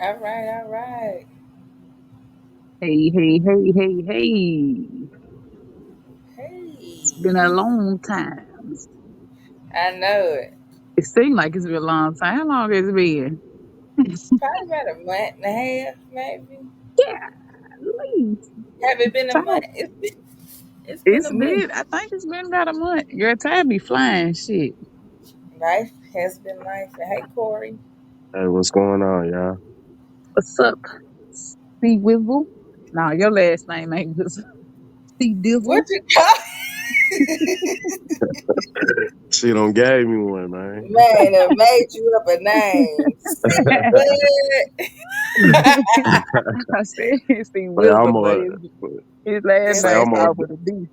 All right, all right. Hey, hey, hey, hey, hey. It's Hey, been a long time. I know it. It seemed like it's been a long time. How long has it been? Probably about a month and a half, maybe. Yeah, at least. Have it been a month? Time. It's been It's a minute. been, I think it's been about a month. Your time be flying, shit. Life has been life. Hey, Corey. Hey, what's going on, y'all? What's up, C Wizzle? Nah, your last name ain't Wizzle. C What Dizzle. you call? She done gave me one, man. Man, I made you up a name. See what? I said C Say Wizzle, I'm but a his last It's say name I'm a started with a D.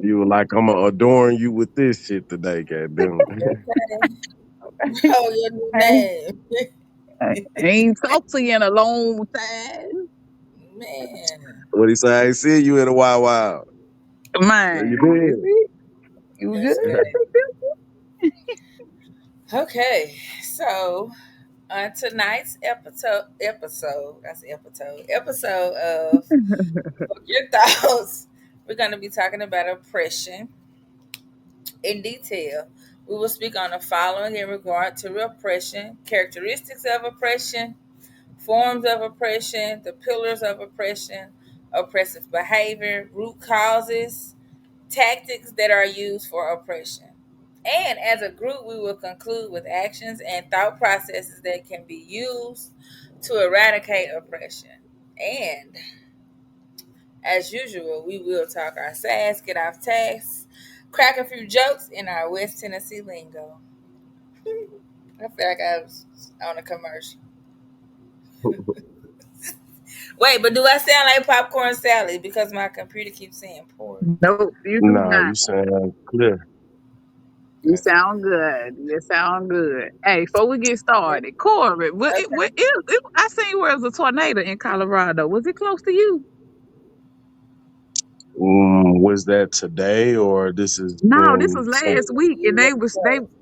you were like I'm gonna adorn you with this shit today, goddamn. okay. Oh, your new I name. ain't talked to you in a long time. Man. What he say? I ain't see you in a while. Yeah, you Man, is did. it? You That's good? great. Okay, so on tonight's episode of Book Your Thoughts, we're going to be talking about oppression in detail. We will speak on the following in regard to oppression, characteristics of oppression, forms of oppression, the pillars of oppression, oppressive behavior, root causes, tactics that are used for oppression. And as a group, we will conclude with actions and thought processes that can be used to eradicate oppression. And as usual, we will talk our sass, get off task, crack a few jokes in our West Tennessee lingo. I feel like I was on a commercial. Wait, but do I sound like popcorn Sally because my computer keeps saying poor? Nope, you do Nah, not. you sound clear. You Okay. sound good. You sound good. Hey, before we get started, Corey, Okay. I seen where it was a tornado in Colorado. Was it close to you? Was that today or this has No, this been was some last week, and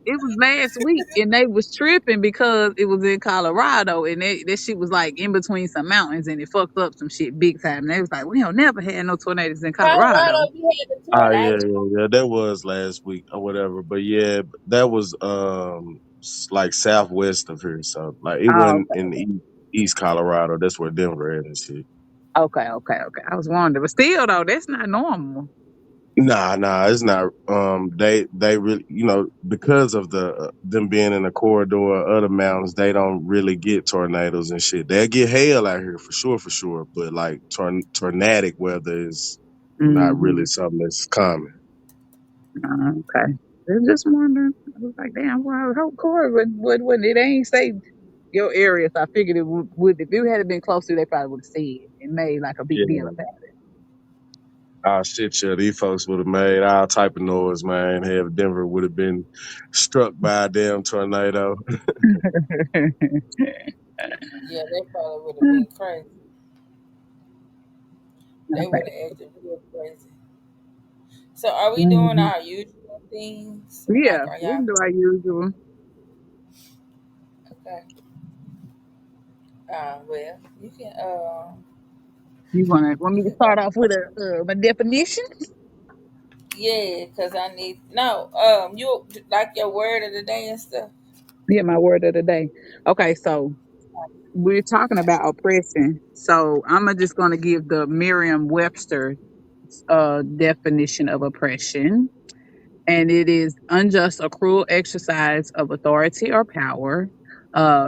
it was last week, and they was tripping because it was in Colorado, and that shit was like in between some mountains, and it fucked up some shit big time. And they was like, we don't never had no tornadoes in Colorado, Colorado. you had the Oh yeah, tornado. yeah. That was last week or whatever. But yeah, that was like southwest of here. So like it Oh, wasn't in East Colorado. That's where Denver is and shit. okay. I was wondering, but still though, that's not normal. Nah, it's not. They really, because of them being in the corridor of other mountains, they don't really get tornadoes and shit. They get hail out here for sure. But like tornadic weather is not Mm-hmm. really something that's common. Okay. I was just wondering. I was like, damn, well, I hope Corey would it ain't say your area, so I figured it would if it had been closer, they probably would have said it and made like a big deal Yeah. about Oh shit, yeah, these folks would have made all type of noise, man. Have Denver would have been struck by a damn tornado. it. Yeah, they probably would have been crazy. They would Okay. have acted real crazy. So, are we doing Hmm. our usual things? Yeah, Like, are we y'all can do our usual. okay? Well, you can. You want You me to can start go. off with a definition? Yeah, cause I need no. You like your word of the day and stuff. Yeah, my word of the day. Okay, so we're talking about oppression. So just gonna give the Merriam-Webster definition of oppression, and it is unjust or cruel exercise of authority or power,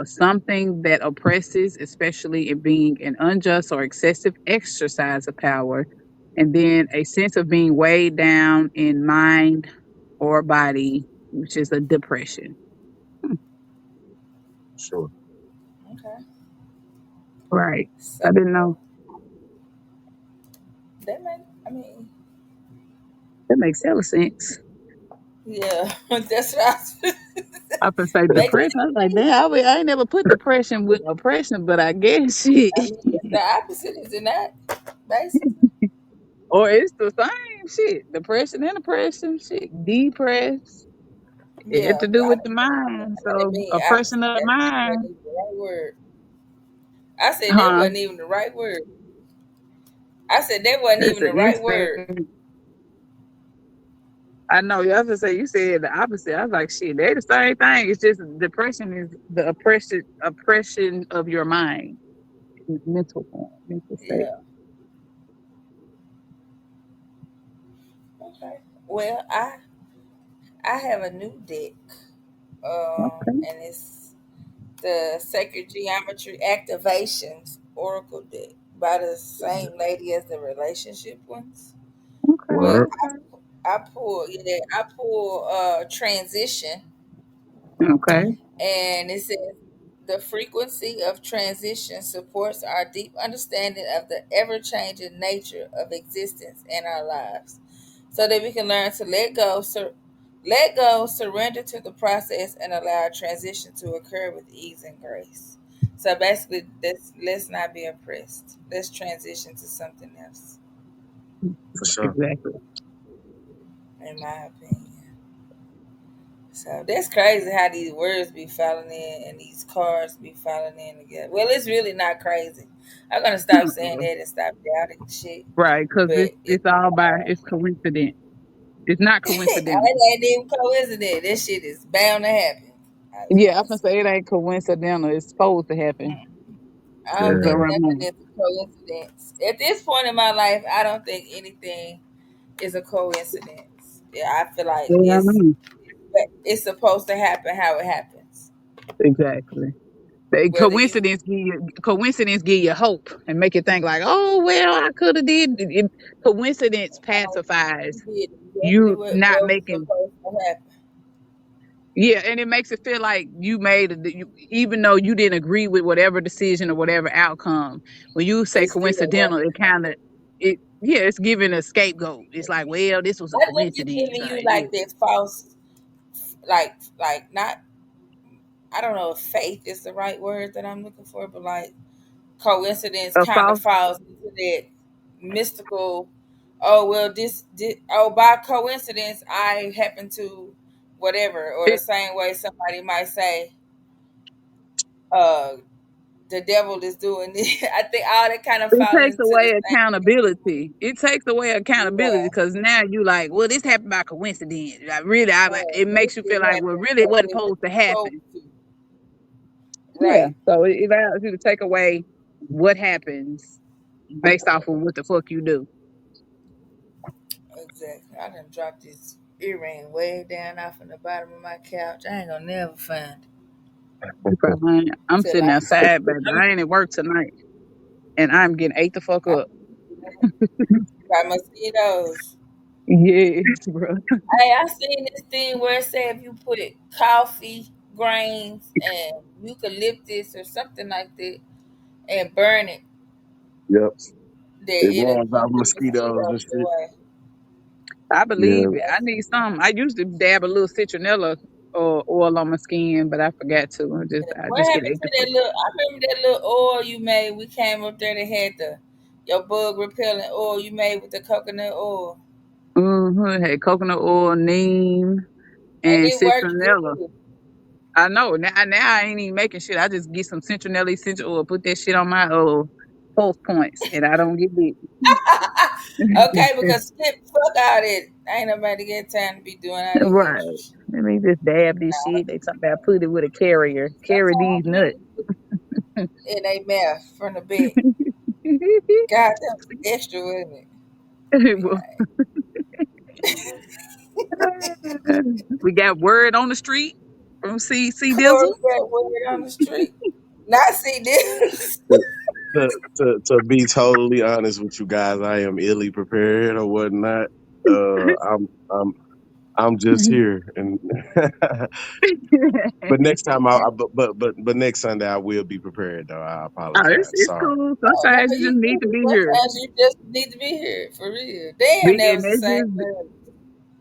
something that oppresses, especially in being an unjust or excessive exercise of power, and then a sense of being weighed down in mind or body, which is a depression. Hmm. Sure. Okay. Right. So I didn't know. that make. I mean, That makes hella sense. Yeah, that's what I was. I could say Make it. depression. I was like, damn, I ain't never put depression with oppression, but I guess shit. I mean, it's the opposite, is it not? Basically. Or it's the same shit. Depression and oppression, shit. Depressed. It had Yeah, to do I with the don't think mind. that it So being oppression opposite. of the That wasn't mind. even the right word. I said that Huh? wasn't even the right word. I said that wasn't It's even the the right word. instinct. I know you have to say you said the opposite. I was like, shit, they the same thing. It's just depression is the oppression of your mind, mental form, mental state. Yeah. Okay. Well, I have a new deck, Okay, and it's the Sacred Geometry Activations Oracle deck by the same lady as the relationship ones. okay, But Word. okay, I pull transition, okay. and it says the frequency of transition supports our deep understanding of the ever-changing nature of existence in our lives, so that we can learn to let go, surrender to the process, and allow transition to occur with ease and grace. So basically, let's not be oppressed. Let's transition to something else, For sure. Exactly. in my opinion. So that's crazy how these words be falling in and these cards be falling in together. Well, it's really not crazy. I'm gonna stop saying that and stop doubting shit. Right, because But it's all by it's coincident. It's not coincidental. it ain't even coincidence. This shit is bound to happen. I just Yeah, I want to can say. say it ain't coincidental. It's supposed to happen. I don't It's Yeah. think around nothing now. is a coincidence. At this point in my life, I don't think anything is a coincidence. Yeah, I feel like Yeah, I know. it's supposed to happen how it happens. Exactly. They Whether you coincidence give you hope and make you think like, oh well, I could have coincidence pacifies you did exactly you not what was making. supposed to happen. Yeah, and it makes it feel like you made even though you didn't agree with whatever decision or whatever outcome. When you say It's still coincidental, right. it kind of it's giving a scapegoat. It's like, well, this was a I think it's coincidence. giving you like this false, like not. I don't know if faith is the right word that I'm looking for, but like coincidence A kind of false. falls into that mystical. Oh well, this did. Oh, by coincidence, I happen to whatever, or the It, same way somebody might say, uh, the devil is doing this. I think all that kind of it fall takes into the away same. accountability. It takes away accountability Yeah, because now you like, well, this happened by coincidence. Like, really, it this makes you feel shit like, well, happened really, it because wasn't it was supposed to supposed happen. to. Yeah. Right. So it allows you to take away what happens based off of what the fuck you do. Exactly. I done dropped this earring way down off in the bottom of my couch. I ain't gonna never find it You probably ain't- I'm till sitting I outside, baby. I ain't at work tonight, and I'm getting ate the fuck up. by mosquitoes. Yes, bro. Hey, I seen this thing where it said if you put coffee grains and eucalyptus or something like that and burn it, Yep. that It it'll runs keep off the mosquitoes and mosquitoes shit. away. I Yeah. believe it. I need some. I used to dab a little citronella or oil on my skin, but I forgot to. I What just get happened ate to the that fuck. little? I remember that little oil you made. We came up there. They had the your bug repellent oil you made with the coconut oil, Hey, coconut oil, neem, and and it worked citronella. good. I know. Now I ain't even making shit. I just get some citronella essential oil, put that shit on my pulse points, and I don't get bit. Okay, because skip fuck out it. Ain't nobody get time to be doing all that extra Right. shit. Let me just dab this Nah, shit. They talking about put it with a carrier. Carry these sometimes nuts. niggas put in a mouth from the bed. God, that was extra, wasn't it? Be like, We got word on the street from C Corey Dizzle. got word on the street. Not see this. To be totally honest with you guys, I am illy prepared or whatnot. Uh, I'm I'm I'm just here, and but next time but next Sunday I will be prepared though. I Oh, apologize. it's Sorry. cool. Oh no, Sometimes you just need to be here. sometimes you just need to be here for real. Damn, that And was the that's same just thing.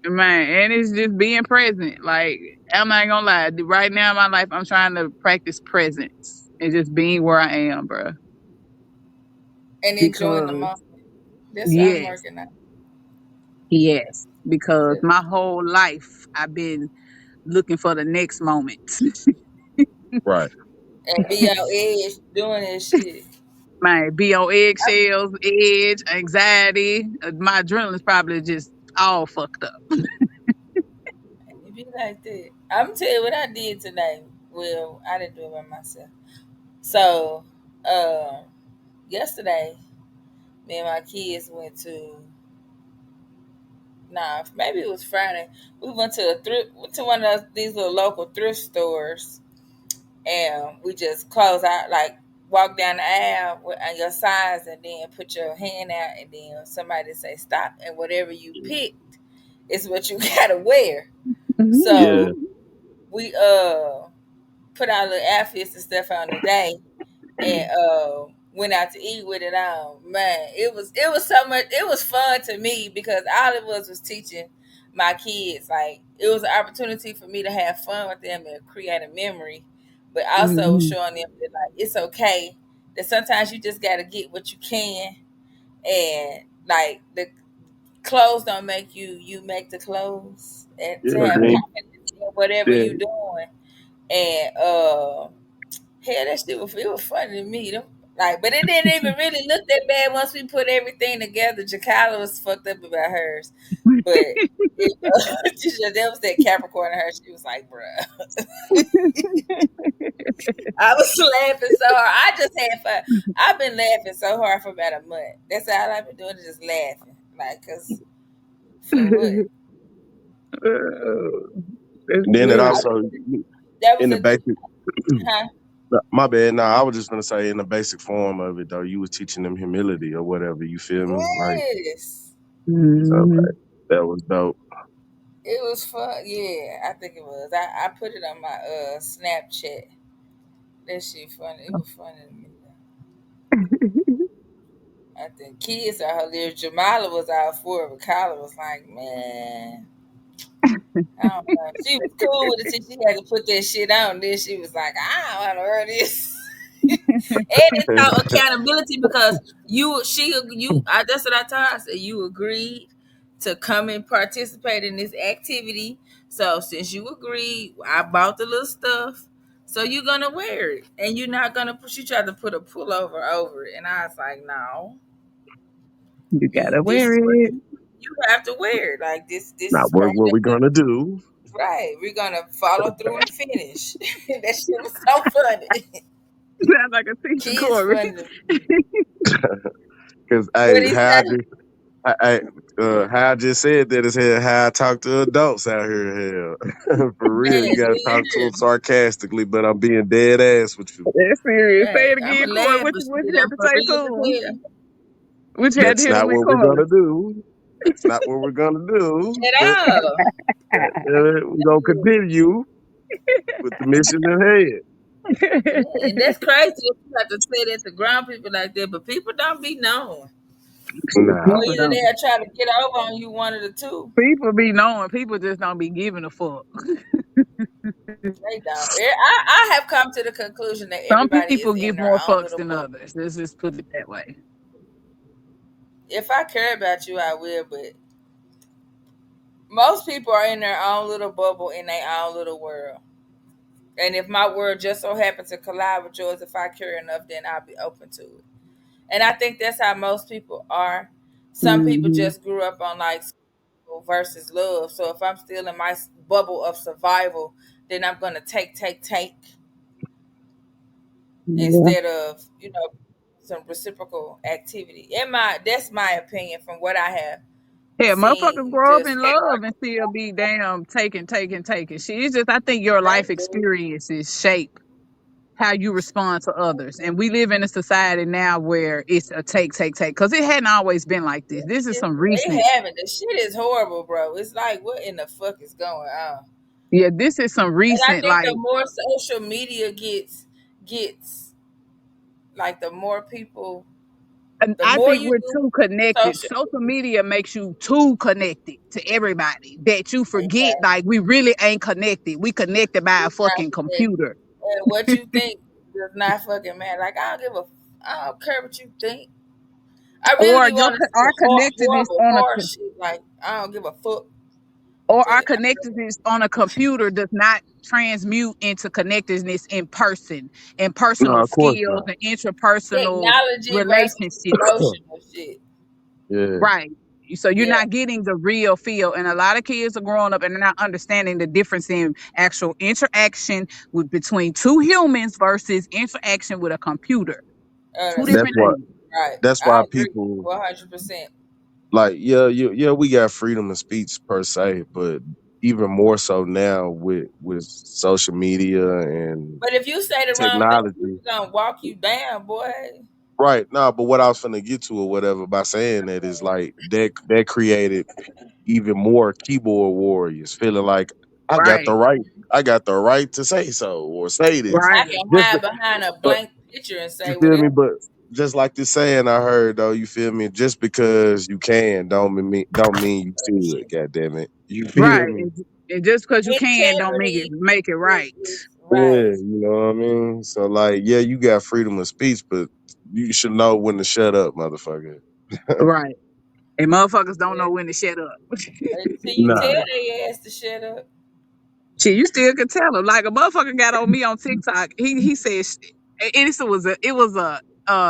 Man, and it's just being present. Like, I'm not gonna lie. Right now in my life, I'm trying to practice presence and just being where I am, bro. And enjoying the Because moment. That's what I'm yes, working on. yes, because Just- my whole life I've been looking for the next moment. Right. And be on edge doing this shit. Man, be on eggshells, edge, anxiety. My adrenaline's probably just all fucked up. It be like that. I'm tell you what I did today. Well, I didn't do it by myself. So, yesterday, me and my kids went to nah, maybe it was Friday. We went to a thrift to one of these little local thrift stores, and we just close out like walk down the aisle on your size, and then put your hand out, and then somebody say stop, and whatever you picked is what you gotta wear. Yeah. So we put our little outfits and stuff on today, and went out to eat with it on. Man, it was so much. It was fun to me because all it was teaching my kids. Like it was an opportunity for me to have fun with them and create a memory, but also Mhm. showing them that like it's okay that sometimes you just got to get what you can, and like the clothes don't make you. You make the clothes, and to Yeah. have Then, confidence in whatever you then doing, and hell, that shit was it was funny to me. Them, like, but it didn't even really look that bad once we put everything together. Jakala was fucked up about hers, but it, that was that Capricorn in her. She was like, "Bruh," I was laughing so hard. I just had fun. I've been laughing so hard for about a month. That's all I've been doing is just laughing, like, cause for what? Oh, that's then it good. I, also that in was the a basic. huh? My bad. Nah, I was just gonna say in the basic form of it though, you was teaching them humility or whatever. You feel me? Like Yes, so, Mhm. like, that was dope. it was fun. Yeah, I think it was. I put it on my Snapchat. That shit funny. It was funny to me. I think kids are hilarious. Jamila was out for it, but Kyla was like, man, I don't know. She was cool with it till she had to put that shit on. Then she was like, I don't want to wear this. And it's about accountability because that's what I told her. I said, you agreed to come and participate in this activity. So since you agreed, I bought the little stuff. So you're gonna wear it, and you're not gonna. She tried to put a pullover over it, and I was like, "No, You you. gotta This wear is what it. you have to wear it. Like this. This Now is part what of we gonna do? right. We're gonna follow through and finish. That shit was so funny. Sound like a teacher, Kids Corey. funny. Because What hey, he say? how I just said that is how I talk to adults out here. Hell, for real, Man, you gotta see talk to here. them sarcastically, but I'm being dead ass with you. That's serious. Man, Say it I'ma again, Corey. laugh, but What shit, you have I'm to for say real to him? as hell. What you had to That's hit him not with, what we're Corey? gonna do. That's not what we're gonna do. But At all. we're gonna continue with the mission ahead. Yeah, and that's crazy that you have to say that to ground people like that, but people don't be knowing. Shit, Or Nah, people either don't. they'll try to get over on you, one of the two. People be knowing. People just don't be giving a fuck. They don't. I have come to the conclusion that Some everybody is people in give their more own fucks little than bubble. others. Let's just put it that way. If I care about you, I will, but most people are in their own little bubble in their own little world. And if my world just so happens to collide with yours, if I care enough, then I'll be open to it. And I think that's how most people are. Some people Hmm. just grew up on like survival versus love. So if I'm still in my bubble of survival, then I'm gonna take Yeah. instead of some reciprocal activity. In my That's my opinion from what I have Yeah, motherfuckers seen. grow up Just in love and still be damn taking. Shit, it's just I think your life they do. experiences shape how you respond to others. And we live in a society now where it's a take. Because it hadn't always been like this. This is some They recent, haven't. The shit is horrible, bro. It's like what in the fuck is going on? yeah, this is some And I recent, think the like, more social media gets like the more people. And The I more think you we're do too connected. social, Social media makes you too connected to everybody that you forget exactly, like we really ain't connected. We connected by a we not fucking connected. computer. And what you think does not fucking matter. Like I don't care what you think. I really Or be wanting to see our connectedness horrible on a horror shit. Like I don't give a fuck. or But our connectedness on a computer does not transmute into connectedness in No, personal of course skills not. and interpersonal technology versus relationships. emotional shit. Yeah, Right. So you're Yeah, not getting the real feel. And a lot of kids are growing up and they're not understanding the difference in actual interaction with between two humans versus interaction with a computer. Two honestly, that's different why. things. right. That's I why agree, people 100%. like, yeah, yeah, we got freedom of speech per se, but even more so now with social media and But if you say the wrong thing, technology. people gonna walk you down, boy. Right. No, but what I was finna get to or whatever by saying that is like that created even more keyboard warriors feeling like I got the Right. right I got the right to say so or say this. I Right. can Just hide behind a but blank picture and you say feel whatever. me? But just like this saying I heard though, you feel me? Just because you can don't mean you should, God damn it. You feel Right. me? And just because you can don't Integrity make it right. is Yeah, right. you know what I mean? So like, yeah, you got freedom of speech, but you should know when to shut up, motherfucker. Right. And motherfuckers don't Yeah. know when to shut up. Until you tell Nah. they ass to shut up. Shit, you still can tell them. Like a motherfucker got on me on TikTok. He said it was a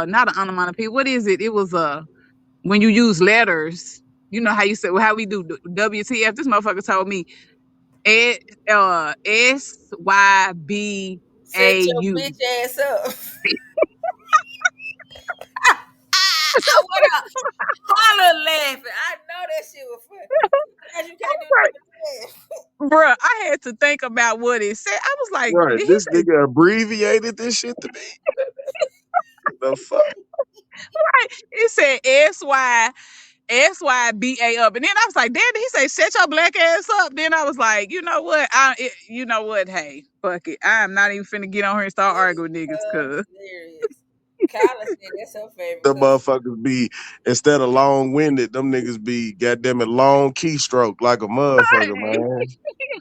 not an onomatopoeia. What is it? It was a when you use letters. You know how you say how we do WTF. This motherfucker told me S Set your SYBAU. bitch ass up. I went out holler laughing. I know that shit was funny. Sometimes you can't do Right, nothing but laugh. bruh, I had to think about what it said. I was like, Right. did he This say nigga abbreviated this shit to me. The fuck? right? It said SYBA up. And then I was like, damn, did he say shut your black ass up? Then I was like, you know what? You know what? Hey, fuck it. I'm not even finna get on here and start That is arguing with niggas cause hilarious. Kyla said that's her favorite The color. motherfuckers be instead of long winded, them niggas be goddamn it long keystroke like a motherfucker, man.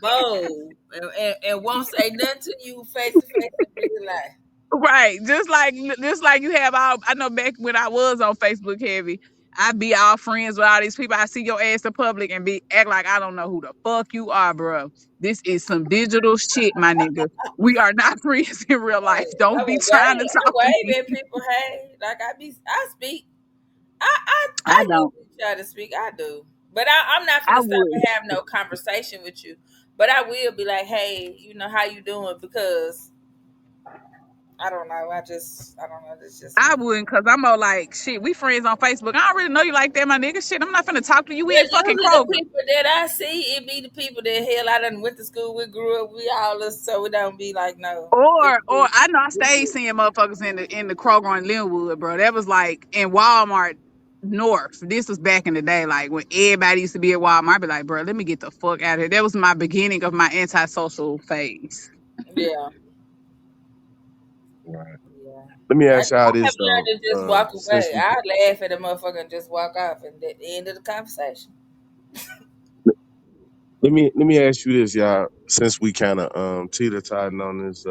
Bold. And won't say nothing to you face to face in real life. right. Just like you have all I know back when I was on Facebook heavy, I be all friends with all these people. I see your ass in public and be act like I don't know who the fuck you are, bro. This is some digital shit, my nigga. We are not friends in real life. I Don't be would trying to I talk to me. wave at people, hey. Like I speak. I I don't. usually try to speak. I do. But I'm not I gonna stop would. and have no conversation with you. But I will be like, hey, how you doing? Because I don't know. I don't know. It's just I me. wouldn't, cause I'm more like shit. We friends on Facebook. I don't really know you like that, my nigga. Shit, I'm not finna talk to you. We But at fucking usually the Kroger. people that I see, it be the people that hell I done went to school with, grew up, we all us, so it don't be like no. It's Or just I know I we stayed just seeing motherfuckers in the Kroger in Linwood, bro. That was like in Walmart North. This was back in the day, like when everybody used to be at Walmart. I be like, bro, let me get the fuck out of here. That was my beginning of my antisocial phase. yeah. Right. Yeah. Let me ask y'all I have this learned though. to just walk Since away. we I laugh at a motherfucker and just walk off and at the end of the conversation. let me ask you this, y'all. Since we kind of teeter totting on this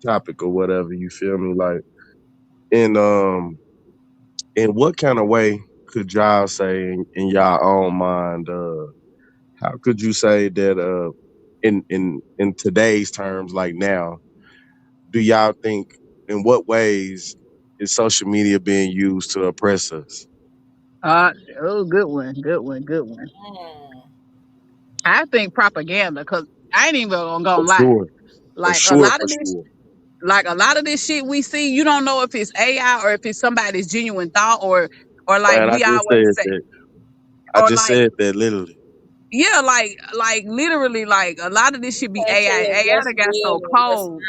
topic or whatever, you feel me? Like in in what kind of way could y'all say in y'all own mind? How could you say that in today's terms, like now, do y'all think in what ways is social media being used to oppress us? Uh oh, good one, good one, good one. Mm. I think propaganda, cause I ain't even For gonna lie. sure, for Like a sure, lot for of this sure. like a lot of this shit we see, you don't know if it's AI or if it's somebody's genuine thought or like Man, I we just always said say, that. I or just like said that literally. yeah, like literally like a lot of this should be Can't AI. tell AI what's done got real so and what's cold.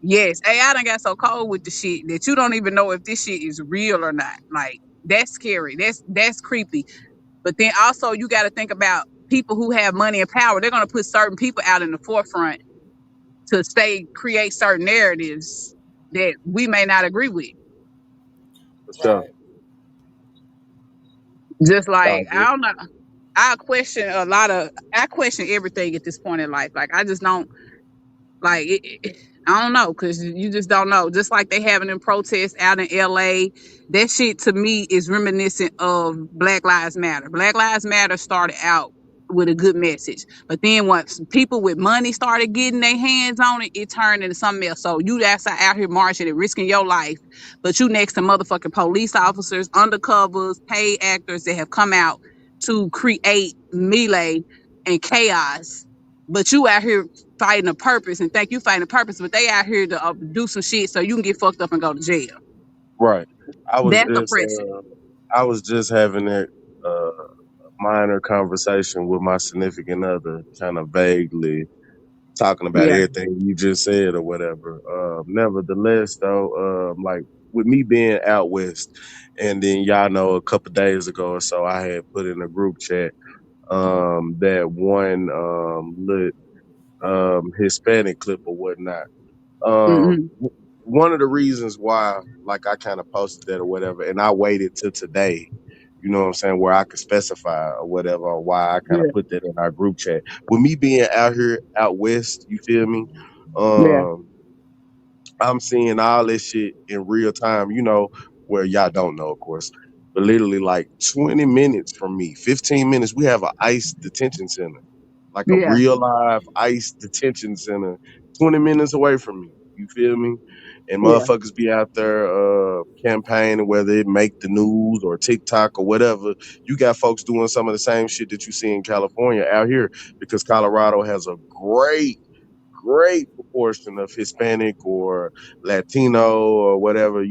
Yes, AI done got so cold with the shit that you don't even know if this shit is real or not. Like that's scary. That's creepy. But then also you got to think about people who have money and power. They're gonna put certain people out in the forefront to create certain narratives that we may not agree with. sure. Right. Just I like agree. I don't know, I question everything at this point in life. Like I just don't. Like, I don't know, because you just don't know. Just like they having them protests out in LA, that shit to me is reminiscent of Black Lives Matter. Black Lives Matter started out with a good message, but then once people with money started getting their hands on it, it turned into something else. So you that's out here marching and risking your life, but you next to motherfucking police officers, undercovers, paid actors that have come out to create melee and chaos, but you out here fighting a purpose and think you fighting a purpose, but they out here to do some shit so you can get fucked up and go to jail. Right. I was That's just oppression. I was just having that minor conversation with my significant other, kind of vaguely talking about Yeah. everything you just said or whatever. Nevertheless, though, like with me being out west, and then y'all know a couple days ago or so, I had put in a group chat that one lit Hispanic clip or whatnot. Mm-hmm. One of the reasons why, like, I kind of posted that or whatever, and I waited till today, you know what I'm saying, where I could specify or whatever, or why I kind of Yeah. put that in our group chat. With me being out here, out west, you feel me? Yeah. Um, I'm seeing all this shit in real time, where y'all don't know, of course, but literally like 20 minutes from me, 15 minutes, we have an ICE detention center, like a Yeah. real live ICE detention center, 20 minutes away from me. You feel me? And Yeah. motherfuckers be out there campaigning, whether it make the news or TikTok or whatever. You got folks doing some of the same shit that you see in California out here, because Colorado has a great proportion of Hispanic or Latino or whatever,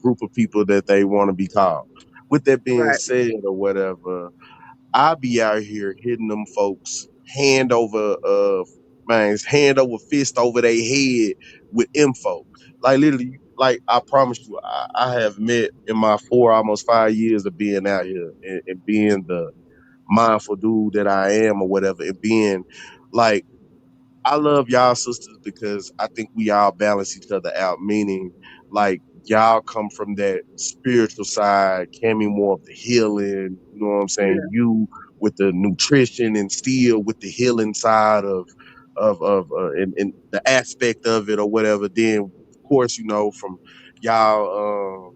group of people that they want to be called. With that being Right. said or whatever, I be out here hitting them folks hand over fist over their head with info. Like literally, like I promise you, I have met in my almost 5 years of being out here, and being the mindful dude that I am or whatever, and being like, I love y'all sisters because I think we all balance each other out. Meaning, like, y'all come from that spiritual side, Cammy more of the healing. You know what I'm saying? Yeah. You with the nutrition, and still with the healing side and the aspect of it or whatever. Then, of course, from y'all.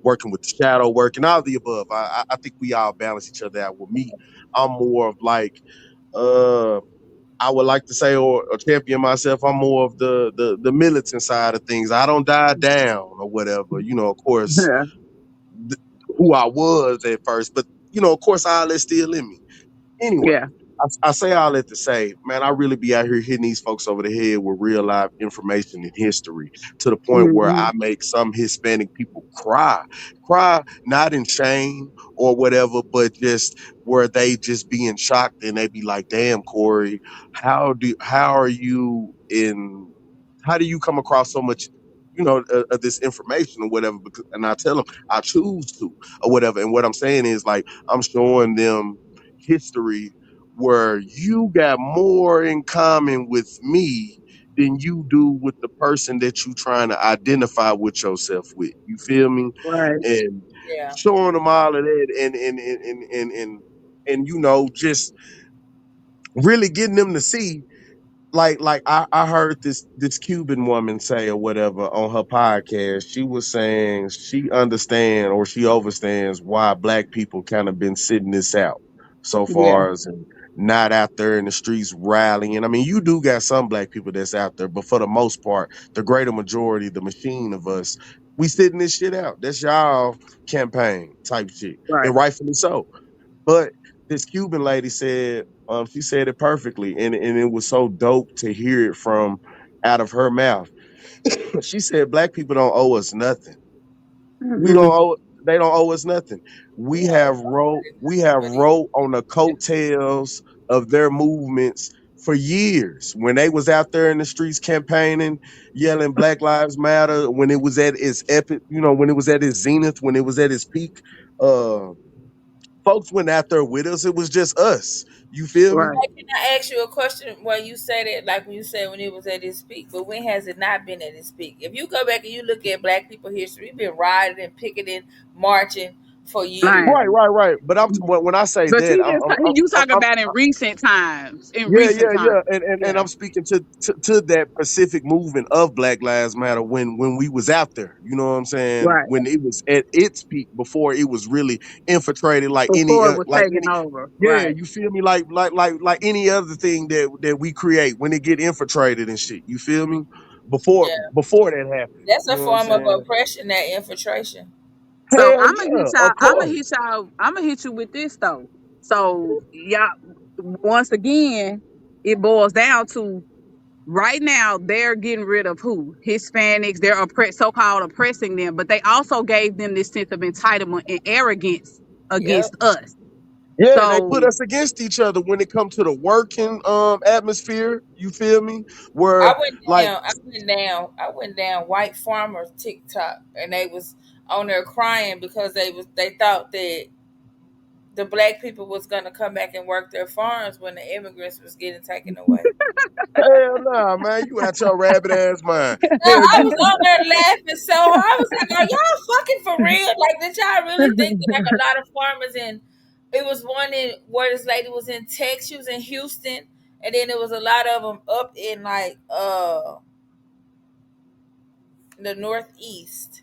Working with the shadow work and all the above. I think we all balance each other out. With me, I'm more of like, uh I would like to say, or champion myself. I'm more of the militant side of things. I don't die down or whatever. Of course, Yeah. th- who I was at first, but of course, all that's still in me. Anyway, Yeah. I say all that to say, man, I really be out here hitting these folks over the head with real life information and history, to the point where Mm-hmm. I make some Hispanic people cry, not in shame or whatever, but just where they just be in shock, and they be like, "Damn, Corey, how are you in? How do you come across so much?" Of this information or whatever, because, and I tell them I choose to or whatever. And what I'm saying is, like, I'm showing them history where you got more in common with me than you do with the person that you trying to identify with yourself with. You feel me? Right. And Yeah. showing them all of that, and just really getting them to see, like I heard this Cuban woman say or whatever on her podcast. She was saying she understand, or she understands, why black people kind of been sitting this out so Yeah. far, as and not out there in the streets rallying. I mean, you do got some black people that's out there, but for the most part, the greater majority, the machine of us, we sitting this shit out. That's y'all campaign type shit, Right. and rightfully so. But this Cuban lady said, she said it perfectly, and it was so dope to hear it from out of her mouth. She said, "Black people don't owe us nothing. We don't Mm-mm. owe. They don't owe us nothing. We No, have wrote. nobody, We have nobody. wrote on the coattails of their movements for years. When they was out there in the streets campaigning, yelling Black Lives Matter, when it was at its epic, when it was at its zenith, when it was at its peak. Uh, folks went out there with us. It was just us. You feel me? Right. Hey, can I ask you a question? Well, you said it like when you said when it was at its peak, but when has it not been at its peak? If you go back and you look at Black people history, we've been rioting and picketing, marching for years. Right, Man. right, right. But when I say But that, you talking about in recent times. In yeah, recent yeah, times. yeah, and Yeah. I'm speaking to that specific movement of Black Lives Matter when we was out there. You know what I'm saying? Right. When it was at its peak before it was really infiltrated Before it was taken over. yeah, Right. you feel me? Like any other thing that we create when it get infiltrated and shit. You feel me? Yeah, Before that happened. that's You a know what I'm form of saying? oppression, that infiltration. So Hell yeah, of course. I'm gonna hit you with this though. So y'all, once again, it boils down to right now they're getting rid of who? Hispanics. They're so-called oppressing them, but they also gave them this sense of entitlement and arrogance Yep. against us. Yeah, they put So us against each other when it comes to the working atmosphere. You feel me? Where like I went down white farmers TikTok, and they was on there crying because they thought that the Black people was gonna come back and work their farms when the immigrants was getting taken away. hell nah, man, you out your rabbit ass mind. No, Hell, I you was on there laughing so hard. I was like, "Are y'all fucking for real? Like, did y'all really think that like a lot of farmers in?" It was one in where this lady was in Texas, she was in Houston, and then there was a lot of them up in like the Northeast.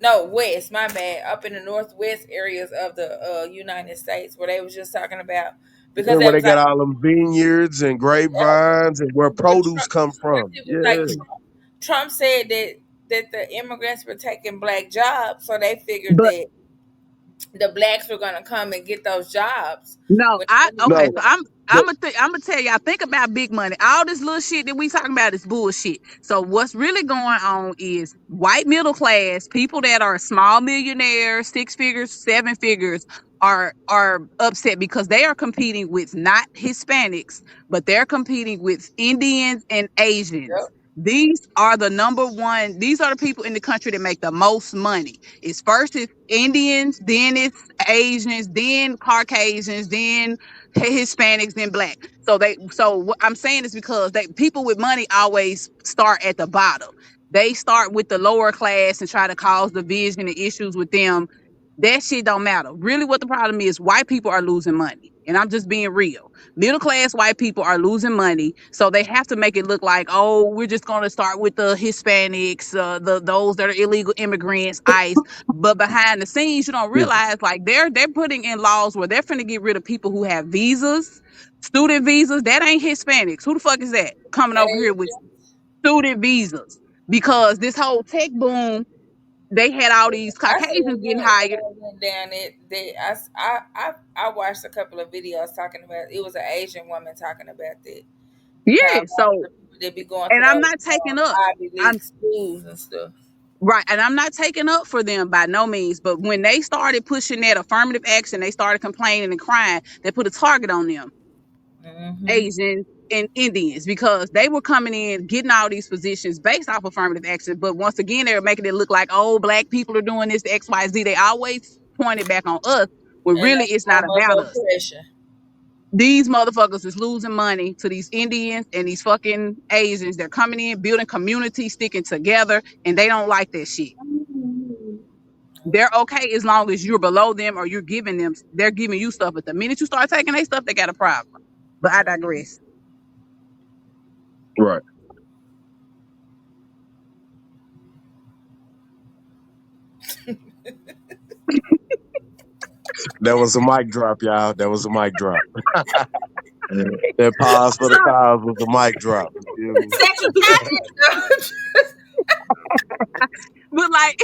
No, West. My bad. Up in the Northwest areas of the United States, where they was just talking about because and they where they was like, got all them vineyards and grapevines and where but produce Trump, come my from. thing was like Yeah, Trump said that the immigrants were taking black jobs, so they figured but that the blacks were gonna come and get those jobs no, when the immigrants okay, no, so left. but I'm gonna tell y'all, think about big money. All this little shit that we talking about is bullshit. So what's really going on is white middle class people that are small millionaires, six figures, seven figures, are upset because they are competing with not Hispanics, but they're competing with Indians and Asians. Yep. These are the number one, these are the people in the country that make the most money. It's first it's Indians, then it's Asians, then Caucasians, then Hispanics, then black. So what I'm saying is because they people with money always start at the bottom. They start with the lower class and try to cause division and issues with them. That shit don't matter. Really, what the problem is, white people are losing money. And I'm just being real. Middle class white people are losing money, so they have to make it look like, oh, we're just going to start with the Hispanics, those that are illegal immigrants, ICE. But behind the scenes, you don't realize like they're putting in laws where they're finna get rid of people who have visas, student visas. That ain't Hispanics. Who the fuck is that coming over here with Asian. student visas? Because this whole tech boom, they had all these I seen Caucasians getting that when hired. I went down it. I watched a couple of videos talking about it was an Asian woman talking about that. How Yeah. like So, the people that be going to and I'm those not taking up. Ivy I'm League schools and stuff. right, and I'm not taking up for them by no means. But when they started pushing that affirmative action, they started complaining and crying. They put a target on them. Mm-hmm. Asians and Indians because they were coming in getting all these positions based off affirmative action. But once again, they were making it look like, oh, black people are doing this, XYZ. They always point it back on us when And really that's it's a not form about of us. oppression. These motherfuckers is losing money to these Indians and these fucking Asians. They're coming in, building community, sticking together, and they don't like that shit. They're okay as long as you're below them or you're giving them, they're giving you stuff. But the minute you start taking their stuff, they got a problem. But I digress. right. That was a mic drop, y'all. That was a mic drop. That pause for the cause was a mic drop. You feel me? Sexual content. But like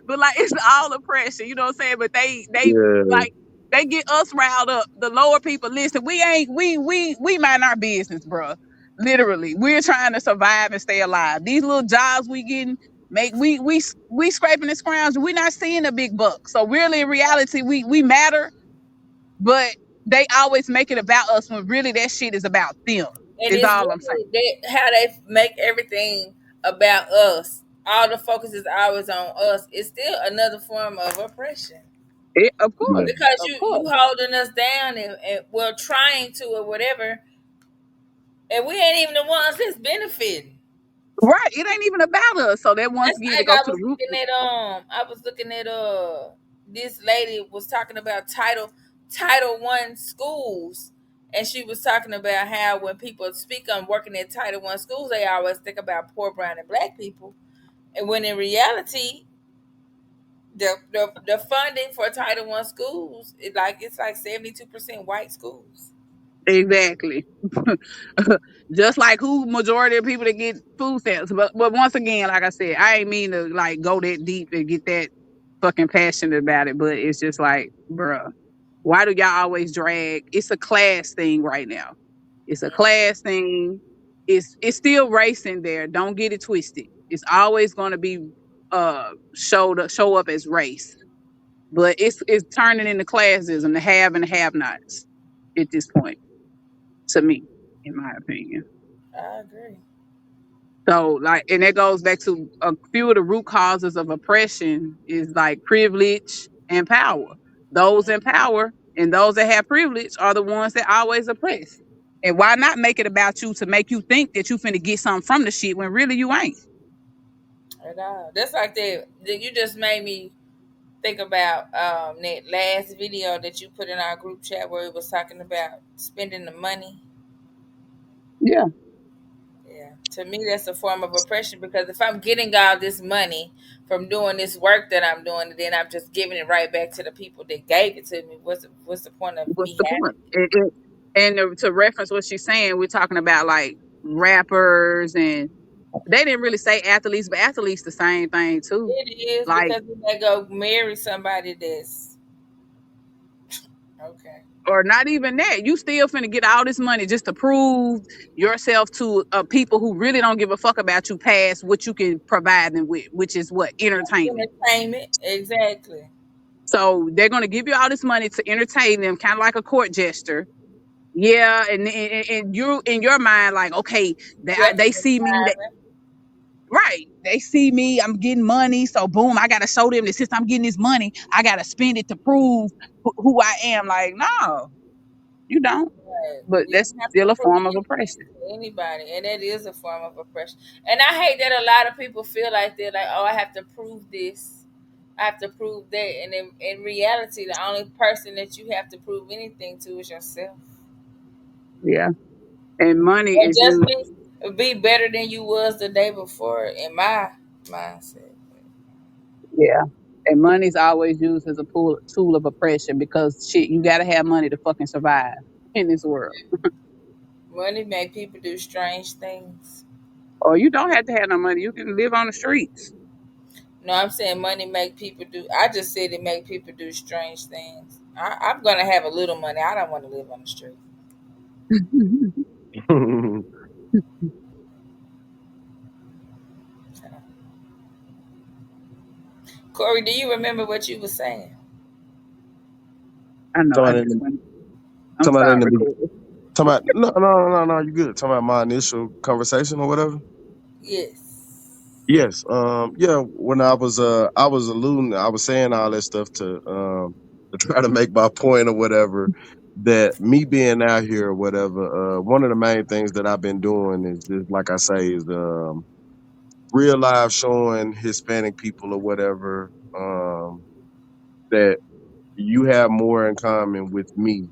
but like it's all oppression, you know what I'm saying? But they Yeah. like they get us riled up. The lower people, listen, we ain't we mind our business, bro. Literally. We're trying to survive and stay alive. These little jobs we getting make we scraping the scrounge, we're not seeing a big buck. So really in reality we matter, but they always make it about us when really that shit is about them. And Is it's all I'm saying. really how they make everything about us. All the focus is always on us. It's still another form of oppression. Of Yeah. course, because of you course. holding us down and well trying to or whatever, and we ain't even the ones that's benefiting. Right. It ain't even about us. So that once That's again to like go I to the was root. looking at this lady was talking about Title 1 schools, and she was talking about how when people speak on working at Title 1 schools, they always think about poor brown and black people, and when in reality, the funding for Title 1 schools it's like 72% white schools. Exactly. Just like who majority of people that get food stamps. But once again, like I said, I ain't mean to like go that deep and get that fucking passionate about it. But it's just like, bruh, why do y'all always drag? It's a class thing right now. It's a class thing. It's still race in there. Don't get it twisted. It's always gonna be show up as race. But it's turning into classism, the have and the have nots at this point, to me, in my opinion. I agree. So like, and that goes back to a few of the root causes of oppression is like privilege and power. Those in power and those that have privilege are the ones that always oppress. And why not make it about you to make you think that you finna get something from the shit when really you ain't? At all. That's like that you just made me think about that last video that you put in our group chat where it was talking about spending the money. Yeah, Yeah, to me that's a form of oppression because if I'm getting all this money from doing this work that I'm doing, and then I'm just giving it right back to the people that gave it to me. What's the point of what's me the having point? it? And to reference what she's saying, we're talking about like rappers, and they didn't really say athletes, but athletes the same thing too. It is Like, because then they go marry somebody that's okay. or not even that. You still finna get all this money just to prove yourself to people who really don't give a fuck about you past what you can provide them with, which is what? Entertainment. Entertainment, exactly. So they're gonna give you all this money to entertain them, kind of like a court gesture. Yeah, and you in your mind like, okay, they see me, right? They see me, I'm getting money, so boom, I gotta show them that since I'm getting this money, I gotta spend it to prove who I am. Like, no, you don't. Right. But You that's don't have to still a prove form of anything oppression. to anybody, and it is a form of oppression. And I hate that a lot of people feel like they're like, "Oh, I have to prove this, I have to prove that," and in reality, the only person that you have to prove anything to is yourself. Yeah. And money Or is just used, be better than you was the day before, in my mindset. yeah. And money's always used as a tool of oppression because shit, you gotta have money to fucking survive in this world. Money make people do strange things. Or you don't have to have no money. You can live on the streets. No, I'm saying money make people do. I just said it make people do strange things. I'm gonna have a little money. I don't want to live on the street. Corey, do you remember what you were saying? I know. I Talking about in just the, went. I'm talking about in sorry, the, Corey. talking about, no, you good. Talking about my initial conversation or whatever. Yes. Yes. Yeah. When I was alluding, I was saying all that stuff to try to make my point or whatever. That me being out here or whatever. One of the main things that I've been doing is just like I say is real life showing Hispanic people or whatever that you have more in common with me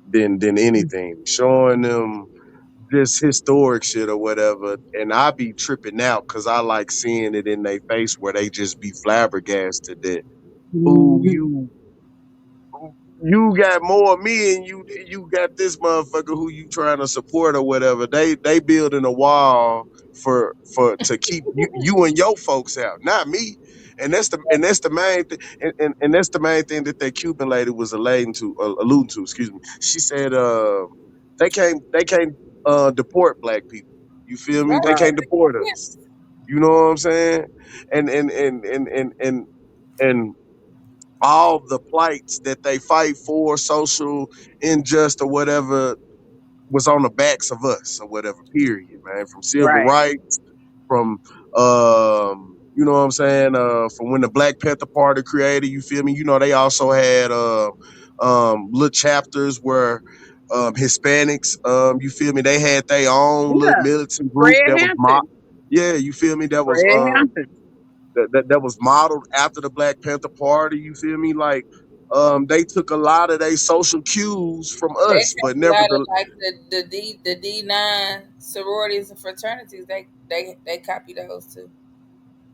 than anything. Showing them this historic shit or whatever, and I be tripping out because I like seeing it in their face where they just be flabbergasted that ooh Mhm. you got more of me and you got this motherfucker who you trying to support or whatever. They building a wall for to keep you and your folks out, not me. And that's the main thing, and that's the main thing that Cuban lady was alluding to. Excuse me. She said, they can't deport black people. You feel me? They Right. Right. can't deport Yes. us. You know what I'm saying? And all the plights that they fight for, social injustice or whatever, was on the backs of us or whatever. Period, man. From civil Right. rights, from You know what I'm saying? From when the Black Panther Party created, you feel me? You know, they also had little chapters where Hispanics, you feel me? They had their own little Yeah, militant group Fred that was Hampton. yeah, you feel me? Fred Hampton. That was modeled after the Black Panther Party. You feel me? Like they took a lot of their social cues from They us, but take a lot of nevertheless, like the D9 sororities and fraternities. They copy those too.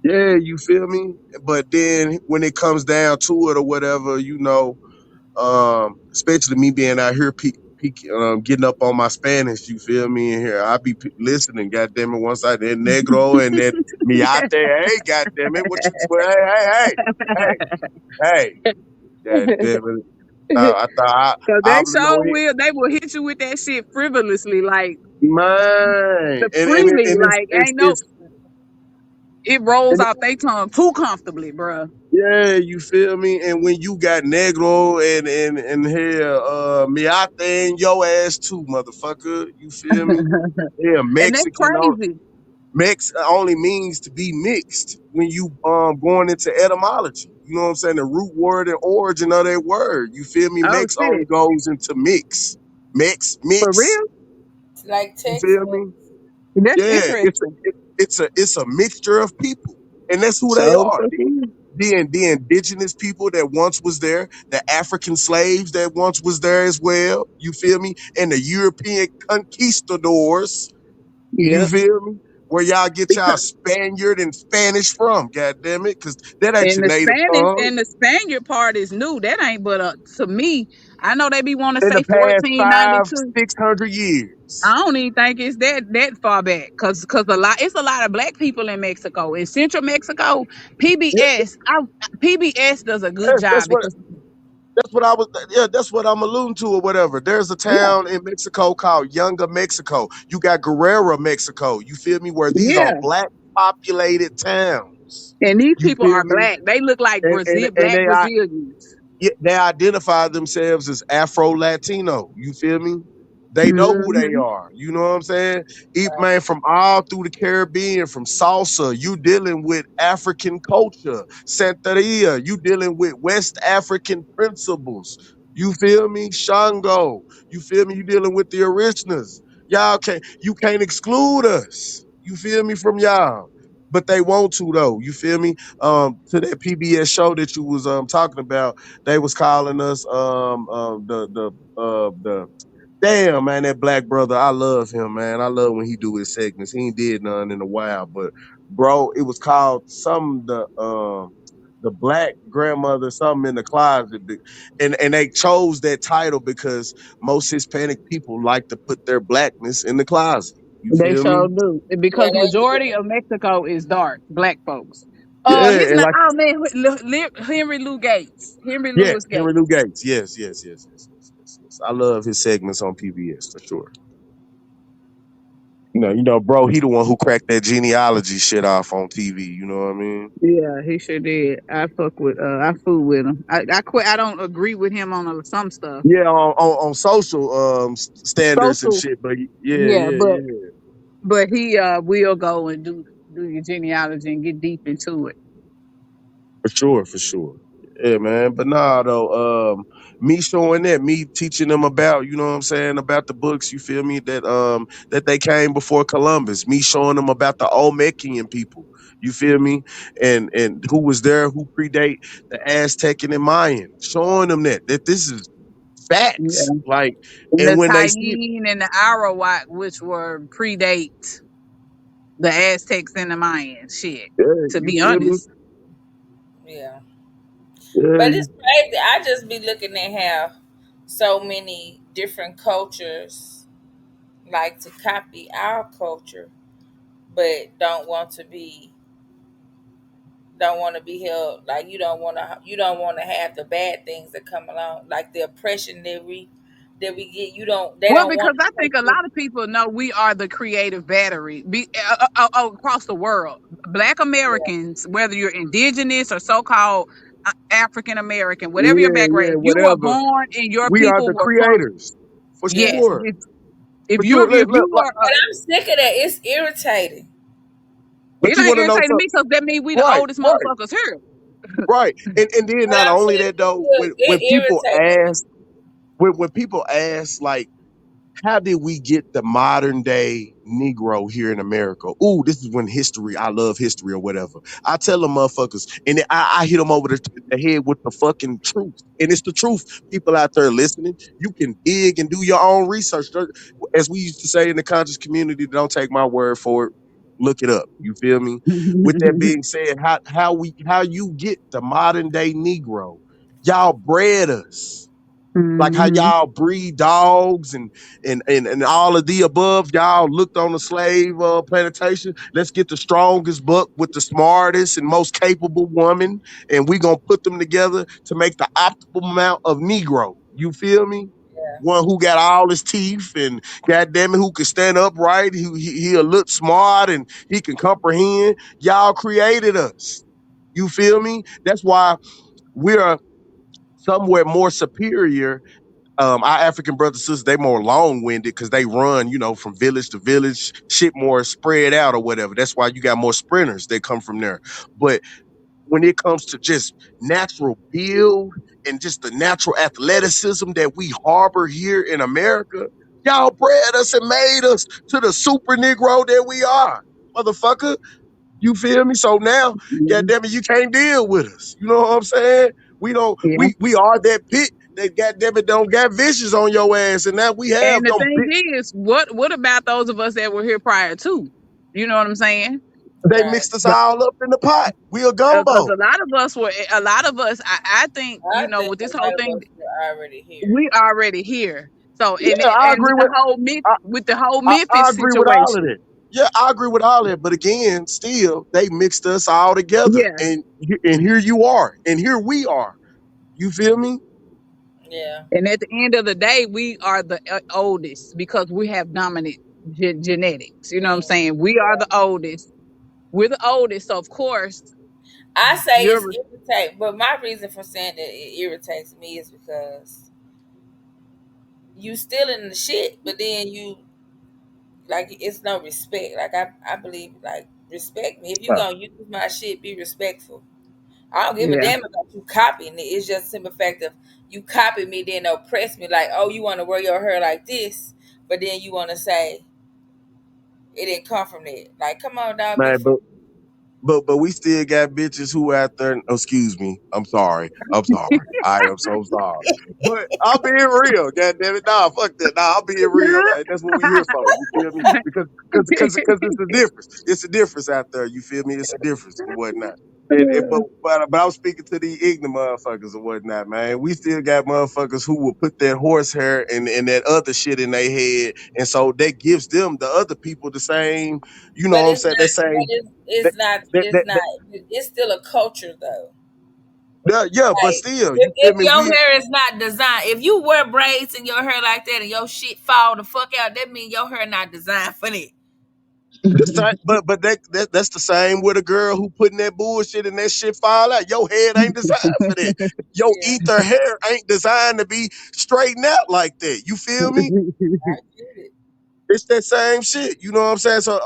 yeah, you feel me? But then when it comes down to it or whatever, you know, especially me being out here getting up on my Spanish, you feel me? In here, I be listening, goddamn it, once I did negro and then me out there, hey, goddamn it, what you, hey, hey, goddamn it. Cause I they was go sure ahead, will. They will hit you with that shit frivolously, like man, the freely, and like ain't no. it's It rolls and off their tongue too comfortably, bruh. yeah, you feel me? And when you got negro and here, miate in your ass too, motherfucker, you feel me? Yeah, And that's Mexican. crazy. Mix only means to be mixed when you going into etymology. You know what I'm saying? The root word and origin of that word. You feel me? Oh Mix only shit, goes into mix. Mix, for mix. real? Like You text feel me. me? That's Yeah, interesting. it's a mixture of people. And that's who they So are. fucking The indigenous people that once was there, the African slaves that once was there as well. You feel me? And the European conquistadors. You yep. feel me? Where y'all get y'all Because Spaniard and Spanish from, god damn it, because that ain't and your the native Spanish tongue. and the Spaniard part is new. That ain't but to me. I know they be want to In the say past 1492. 600 years. I don't even think it's that far back, cause a lot of black people in Mexico, in Central Mexico. Yeah, PBS does a good that's job what because I was yeah, that's what I'm alluding to or whatever. There's a yeah, town in Mexico called Younger Mexico. You got Guerrero, Mexico. You feel me? Where these are yeah. black populated towns. And these You people feel are me? black. They look like And Black Brazilians. they identify themselves as Afro Latino. You feel me? They know who they Hmm. are. You know what I'm saying? Right. Man, from all through the Caribbean, from salsa, you dealing with African culture. Santeria, you dealing with West African principles. You feel me? Shango, you feel me? You dealing with the originals. You can't exclude us. You feel me from y'all? But they want to though. You feel me? To that PBS show that you was talking about, they was calling us the damn man, that black brother. I love him, man. I love when he do his segments. He ain't did none in a while, but bro, it was called some the black grandmother, something in the closet. And they chose that title because most Hispanic people like to put their blackness in the closet. You They feel me? sure do Yeah, because they majority do. of Mexico is dark black folks. His Yeah, and name. like Oh man, Henry Lou Gates. Henry yeah, Louis Henry Gates. Lou Gates. Yes. I love his segments on PBS for sure. Bro, he the one who cracked that genealogy shit off on TV. You know what I mean? Yeah, he sure did. I fool with him. I quit. I don't agree with him on some stuff. Yeah, on social standards and Social, shit. But yeah, yeah, yeah, but yeah. he will go and do your genealogy and get deep into it. For sure, for sure. Yeah, man. But nah, though, me showing that, me teaching them about, you know what I'm saying, about the books, you feel me, that they came before Columbus, me showing them about the Olmecan people, you feel me, and who was there, who predate the Aztec and the Mayan, showing them that this is facts. Yeah, Like, and and the when they see, Taino and the Arawak, which were predate the Aztecs and the Mayans. Shit, yeah, to you be feel me? honest. Yeah. Yeah, But it's crazy. I just be looking at how so many different cultures like to copy our culture, but don't want to be held like you don't want to have the bad things that come along, like the oppression that we get. They Well, don't because want to I take think a it. lot of people know we are the creative battery across the world. Black Americans, whether you're indigenous or so-called African American, whatever your yeah, background, yeah, if you were whatever. born and your We are people the were from, creators, for yes, sure. if For sure. if you Look, are But I'm sick of that. It's irritating. But It you ain't want to know irritating something? me because that mean we the Right, oldest right, motherfuckers here. right. And then But not I'm only saying that though, when it people irritates me. ask, when people ask like, how did we get the modern day Negro here in America? Ooh, this is when history, I love history or whatever. I tell them motherfuckers, and then I hit them over the head with the fucking truth. And it's the truth. People out there listening, you can dig and do your own research. As we used to say in the conscious community, don't take my word for it. Look it up. You feel me? With that being said, how you get the modern day Negro? Y'all bred us like how Hmm. y'all breed dogs and all of the above. Y'all looked on the slave plantation. Let's get the strongest buck with the smartest and most capable woman, and we gonna put them together to make the optimal amount of Negro. You feel me? Yeah, One who got all his teeth and goddamn it, who can stand upright, he'll look smart and he can comprehend. Y'all created us. You feel me? That's why we're somewhere more superior. Our African brothers and sisters, they more long winded because they run, from village to village, shit more spread out or whatever. That's why you got more sprinters that come from there. But when it comes to just natural build and just the natural athleticism that we harbor here in America, y'all bred us and made us to the super Negro that we are, motherfucker. You feel me? So now, goddamn it, you can't deal with us. You know what I'm saying? We don't. Yeah. We are that pit that goddamn it don't got vicious on your ass, and now we And have the them thing bit. is, what about those of us that were here prior to? You know what I'm saying? They right. mixed us all up in the pot. We a Because gumbo. a lot of us, I think, I think with this a whole lot of thing, us were already here. we already here. So, Yeah, I and agree with the with. whole I, I Memphis agree with all of situation, that. Yeah, I agree with all that. But again, still, they mixed us all together, yeah. and here you are, and here we are. You feel me? Yeah, And at the end of the day, we are the oldest because we have dominant genetics. You know what I'm genes. saying? We are the oldest. We're the oldest, so of course, I say you're it's irritating, but my reason for saying that it irritates me is because you still in the shit, but then you like it's no respect. Like I believe like respect me. If you Yeah. gonna use my shit, be respectful. I don't give a yeah. damn about you copying it. It's just simple fact of you copy me, then oppress me. Like, oh, you want to wear your hair like this, but then you want to say it didn't come from that. Like, come on, dog, be Man, for but we still got bitches who out there. Oh, excuse me. I'm sorry. I'm sorry. I am so sorry. But I'm being real. God damn it. Nah, fuck that. Nah, I'm being real. That's what we here for. You feel me? Because it's a difference. It's a difference out there. You feel me? It's a difference and whatnot. But I'm speaking to the ignorant motherfuckers and whatnot, man. We still got motherfuckers who will put that horse hair and that other shit in their head, and so that gives them the other people the same. You know but what I'm it's saying? That not. But same. it's That, not. that, It's that, not. that, It's still a culture though. yeah, yeah, but Like still, if, you feel if me? your We hair is not designed, if you wear braids in your hair like that and your shit fall the fuck out, that means your hair not designed for that. the same, but that's the same with a girl who putting that bullshit and that shit fall out. Your head ain't designed for that. Your Yeah, ether hair ain't designed to be straightened out like that. You feel me? I get it. It's that same shit. You know what I'm saying? So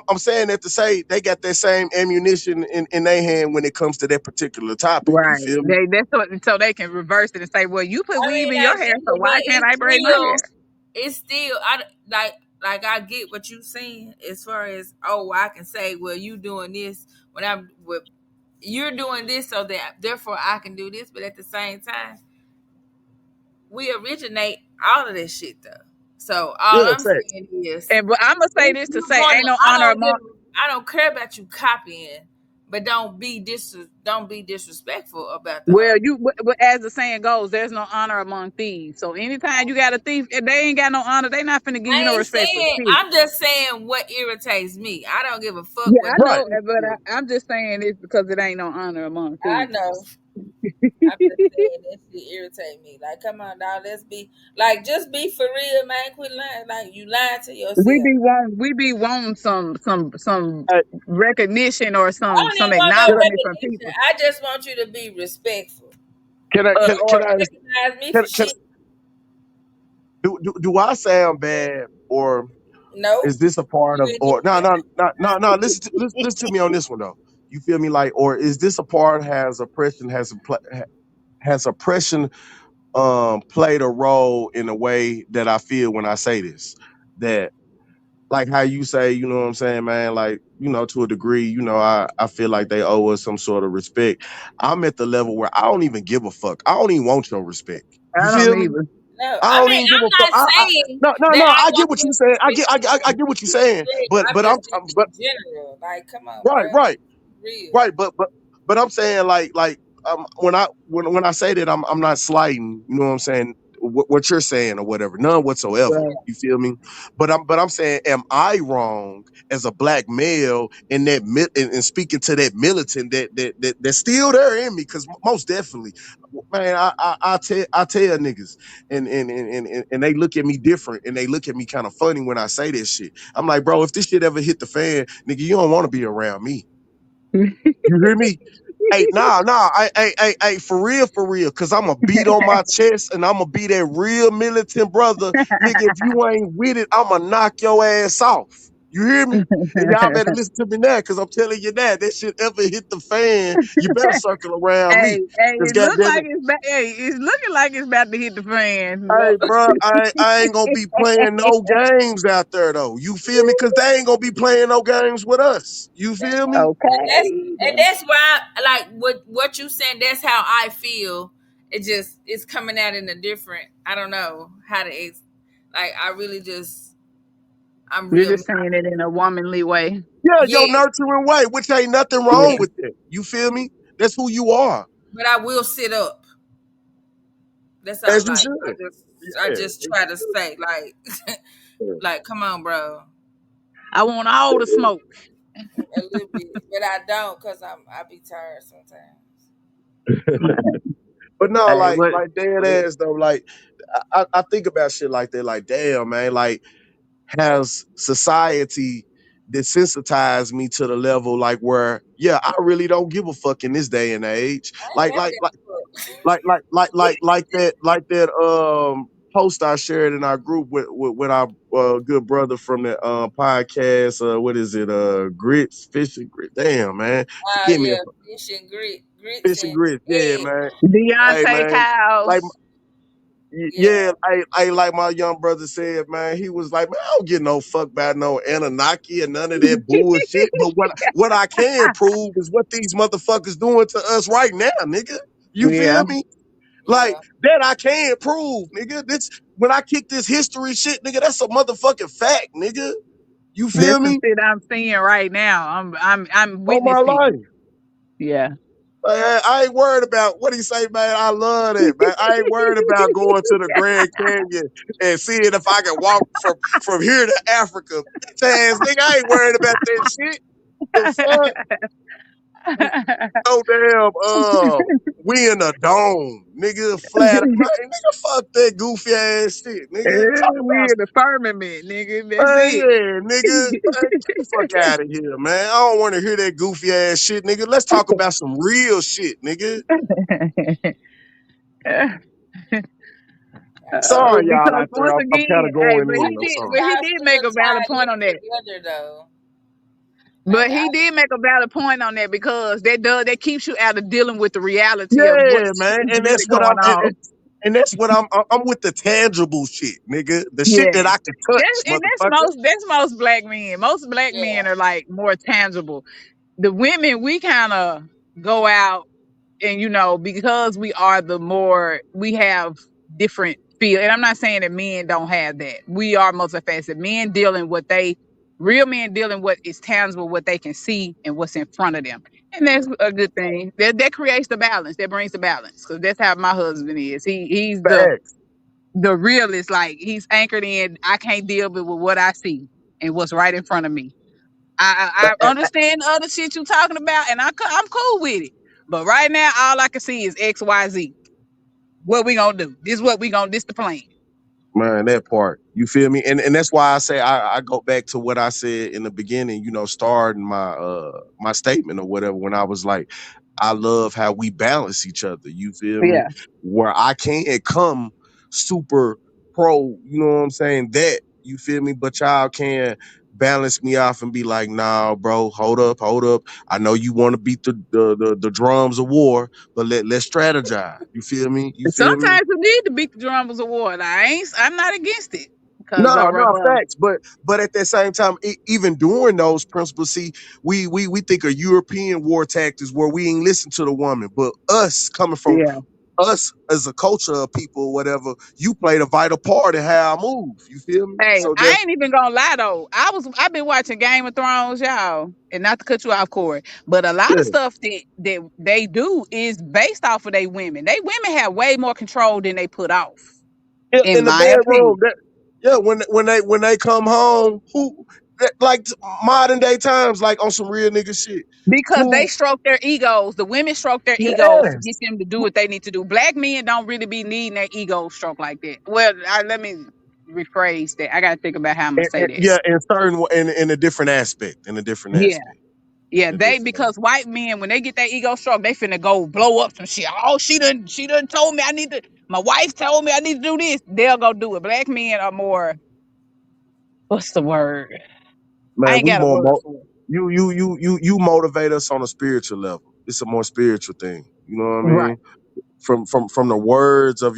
I'm saying that to say they got that same ammunition in their hand when it comes to that particular topic. You Right. feel me? So they can reverse it and say, well, you put I weave mean, in I your hair, get so it, but why can't I braid my hair? it's still, I like I get what you saying as far as oh, I can say, well, you doing this when I'm with you're doing this, so that therefore I can do this, but at the same time, we originate all of this shit though. So all Yeah, I'm facts. saying is, And but I'm gonna say if this to you're say, going to, ain't no honor among. I don't care about you copying, but don't be disrespectful about the Well, whole. but as the saying goes, there's no honor among thieves. So anytime you got a thief, if they ain't got no honor, they not finna give you I no ain't respect for saying. shit. I'm just saying what irritates me. I don't give a fuck Yeah, what I other know, Right. people but do. I'm just saying this because it ain't no honor among I thieves. know. I'm just saying that shit irritate me. Like, come on, dog. Let's be like, just be for real, man. Quit lying. Like, you lying to yourself. We be wanting some Hey, recognition or I don't some even want no can acknowledgement from recognition. people. I just want you to be respectful. can I Don't can Or I recognize me can, for can shit. do I sound bad or? No, Is this a part you of, ain't or even no, been no, there. no, no, no? Listen to me on this one though. You feel me? Like, or is this a part, has oppression played a role in the way that I feel when I say this? That, like how you say, you know what I'm saying, man, like, to a degree, I feel like they owe us some sort of respect. I'm at the level where I don't even give a fuck. I don't even want your respect. You I don't feel me? either. No, I I don't mean, even give a I'm fuck. not saying No, no, that no. I I get want what you you to saying. I respect get what you're me. saying. I'm But just saying but in general. Like, come on, right, bro. right. Real. Right, but I'm saying, like, when I say that, I'm not slighting, you know what I'm saying, what you're saying or whatever, none whatsoever. Right. You feel me? But I'm saying, am I wrong as a black male in that and speaking to that militant that's still there in me? Because most definitely, man, I tell niggas, and they look at me different, and they look at me kind of funny when I say this shit. I'm like, bro, if this shit ever hit the fan, nigga, you don't want to be around me. You hear me? Hey, nah, for real, cause I'ma beat on my chest and I'ma be that real militant brother. Nigga, if you ain't with it, I'ma knock your ass off. You hear me? And y'all better listen to me now, cause I'm telling you that shit ever hit the fan, you better circle around Hey, me. hey, Cause it look goddamn like it, hey, it's looking like it's about to hit the fan. hey, bro, I ain't gonna be playing no games out there though. You feel me? Cause they ain't gonna be playing no games with us. You feel me? That's Okay. and that's why, like, what you saying. That's how I feel. It just it's coming out in a different. I don't know how to. Like, I really just I'm You're real. just saying it in a womanly way. Yeah, your Yeah, nurturing way, which ain't nothing wrong Yeah. with that. You feel me? That's who you are, but I will sit up. That's all. as you Like, should. I Yeah, just try to say, like, like, come on, bro, I want all the smoke. a little bit, but I don't because I be tired sometimes. but no, Hey, like what? like dead ass though. Like I think about shit like that. Like, damn, man. Like, has society desensitized me to the level like where, yeah, I really don't give a fuck in this day and age. I ain't Like never like got like fucked. like that post I shared in our group with our good brother from the podcast, what is it, grits fish and grit, damn, man, Oh forgive me if yeah, fish and grits fish and and grits, yeah, eggs. man. Hey, Deontay man, like, Cows. Yeah, yeah, I like my young brother said, man. He was like, man, I don't get no fuck about no Anunnaki and none of that bullshit. But what I can prove is what these motherfuckers doing to us right now, nigga. You feel Yeah. me? Like, yeah. that I can prove, nigga. This, when I kick this history shit, nigga, that's a motherfucking fact, nigga. You There's feel some me? shit I'm seeing right now. I'm On my witnessing. life. Yeah. I ain't worried about what he say, man. I love that, man. I ain't worried about going to the Grand Canyon and seeing if I can walk from here to Africa. Bitch ass nigga, I ain't worried about that shit. The fuck? No damn, we in a dome, nigga, flat. Man, nigga, fuck that goofy ass shit, nigga. Talk We about, in the firmament, nigga. That's man, it. yeah, nigga. Man, get the fuck out of here, man. I don't want to hear that goofy ass shit, nigga. Let's talk about some real shit, nigga. Sorry, y'all Because out there. once I'm kind again, of hey, going but Why in he or did, do but something. he y'all did make still a valid tie point in on that. together though? Like, But he did make a valid point on that because that keeps you out of dealing with the reality of Yeah, what's man, and really that's what going on. and that's what I'm with the tangible shit, nigga. The shit that Yes. I can touch, motherfucker. That's most black men. Most black men yeah, are like more tangible. The women, we kind of go out and because we are the more we have different feel, and I'm not saying that men don't have that. We are multifaceted. Men dealing what they real men dealing what is tangible, what they can see and what's in front of them. And that's a good thing. That creates the balance. That brings the balance. Because that's how my husband is. He's Facts. the realist. Like, he's anchored in, I can't deal with what I see and what's right in front of me. I understand the other shit you talking about, and I'm cool with it. But right now, all I can see is X, Y, Z. What we gonna do? This what we gonna. This the plan. Man, that part. You feel me? And that's why I say I go back to what I said in the beginning, starting my statement or whatever, when I was like, I love how we balance each other. You feel me? Yeah, Where I can't come super pro, you know what I'm saying? That. You feel me? But y'all can balance me off and be like, nah, bro, hold up, hold up. I know you want to beat the drums of war, but let's strategize. You feel me? You feel me? Sometimes you need to beat the drums of war. I'm not against it because No, no facts, but at that same time, even during those principles, see, we think of European war tactics where we ain't listen to the woman, but us coming from yeah. us as a culture of people, or whatever, you played a vital part in how I move. You feel me? Hey, So I that's ain't even gonna lie though. I've been watching Game of Thrones, y'all, and not to cut you off, Corey, but a lot yeah. of stuff that they do is based off of they women. They women have way more control than they put off, Yeah, in in the my bedroom. opinion, That yeah, when they come home, who like modern day times, like on some real nigga shit. because they Who stroke their egos. The women stroke their egos to get yes, them to do what they need to do. Black men don't really be needing their ego stroke like that. Well, let me rephrase that. I gotta think about how I'm gonna say that. yeah, in certain in a different aspect, in a different Yeah. aspect, Yeah, in a they different because aspect. white men when they get that ego stroke, they finna go blow up some shit. Oh, she done told me I need to. My wife told me I need to do this. They'll go do it. Black men are more. What's the word? I Man, ain't got a word for it. you motivate us on a spiritual level. It's a more spiritual thing. You know what I Right. mean? From the words of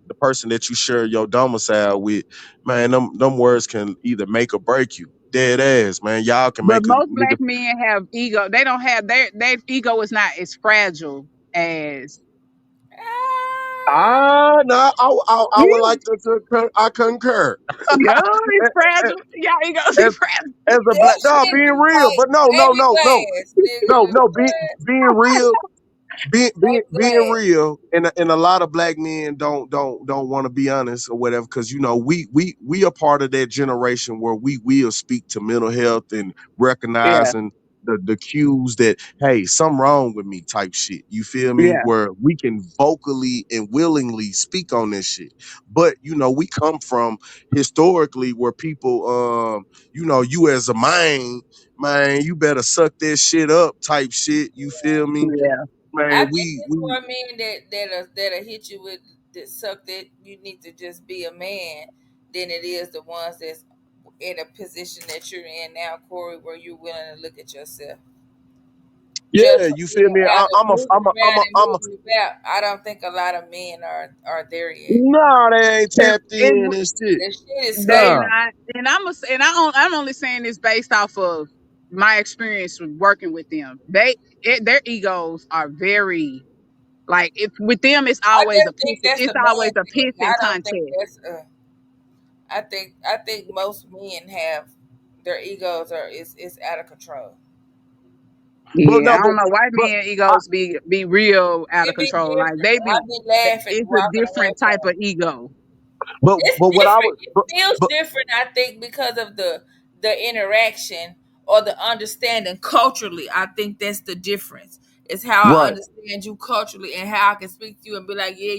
the person that you share your domicile with, man, them words can either make or break you. Dead ass, man. Y'all can But make a most nigga. black men have ego. They don't have their ego is not as fragile as Ah, Ah, no, I would you. like I concur. Yeah, it's fragile. Y'all ego as is fragile. as a that black no, shit being be real, like but no, no, baby no, no, glass, no, nigga. no, What? being real. Being Baby being glass. real, and a lot of black men don't want to be honest or whatever, because we are part of that generation where we will speak to mental health and Yeah, recognizing the cues that hey, something wrong with me type shit. You feel me? yeah, Where we can vocally and willingly speak on this shit. But we come from historically where people you as a man, you better suck that shit up type shit. You feel me? yeah, I Man, think we it's we more men that'll hit you with that suck that you need to just be a man than it is the ones that's in a position that you're in now, Corey, where you're willing to look at yourself. yeah, Just you feel being me? out of moving I'm around a, and I'm a, moving about. I don't think a lot of men are there yet. nah, they ain't and, tapped and in and shit. The shit is they scary. Nah, not, and I'm only saying this based off of my experience with working with them. Their egos are very like if with them I just think that's a it's man always a thing. I pissing don't think contest. that's a. I think most men have their egos are is out of control. but Yeah, no, I don't know. White but men I, egos be real out of It be control. Like different. I be laughing, it's a walking away different type from. of ego. It's but what I different. would, It feels but different, I think, because of the interaction or the understanding culturally. I think that's the difference. It's how I right, understand you culturally and how I can speak to you and be like, yeah,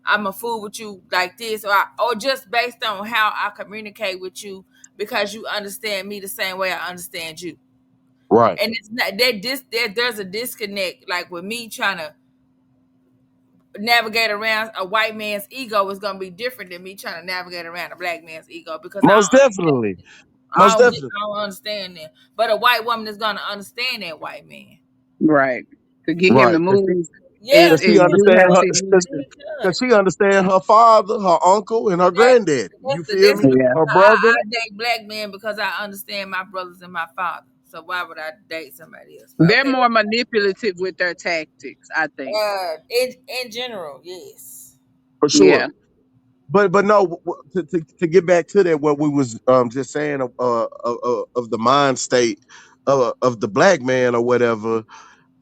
I'm a fool with you like this, or just based on how I communicate with you because you understand me the same way I understand you. right. And it's not that there's a disconnect, like with me trying to navigate around a white man's ego is gonna be different than me trying to navigate around a black man's ego because Most definitely, most definitely, I don't understand that. But a white woman is gonna understand that white man. Right. To get him right. to move Yeah, Cause she she and do understand how her, she can. needs cause, to. She can. 'cause she understand her father, her uncle, and her Exactly. granddaddy. You feel That's me? the Yeah. Her brother. I date black men because I understand my brothers and my father. So why would I date somebody else? But They're okay. more manipulative with their tactics, I think. In general, yes. For Yeah. sure. But no, to get back to that, what we was just saying of the mind state of the black man or whatever.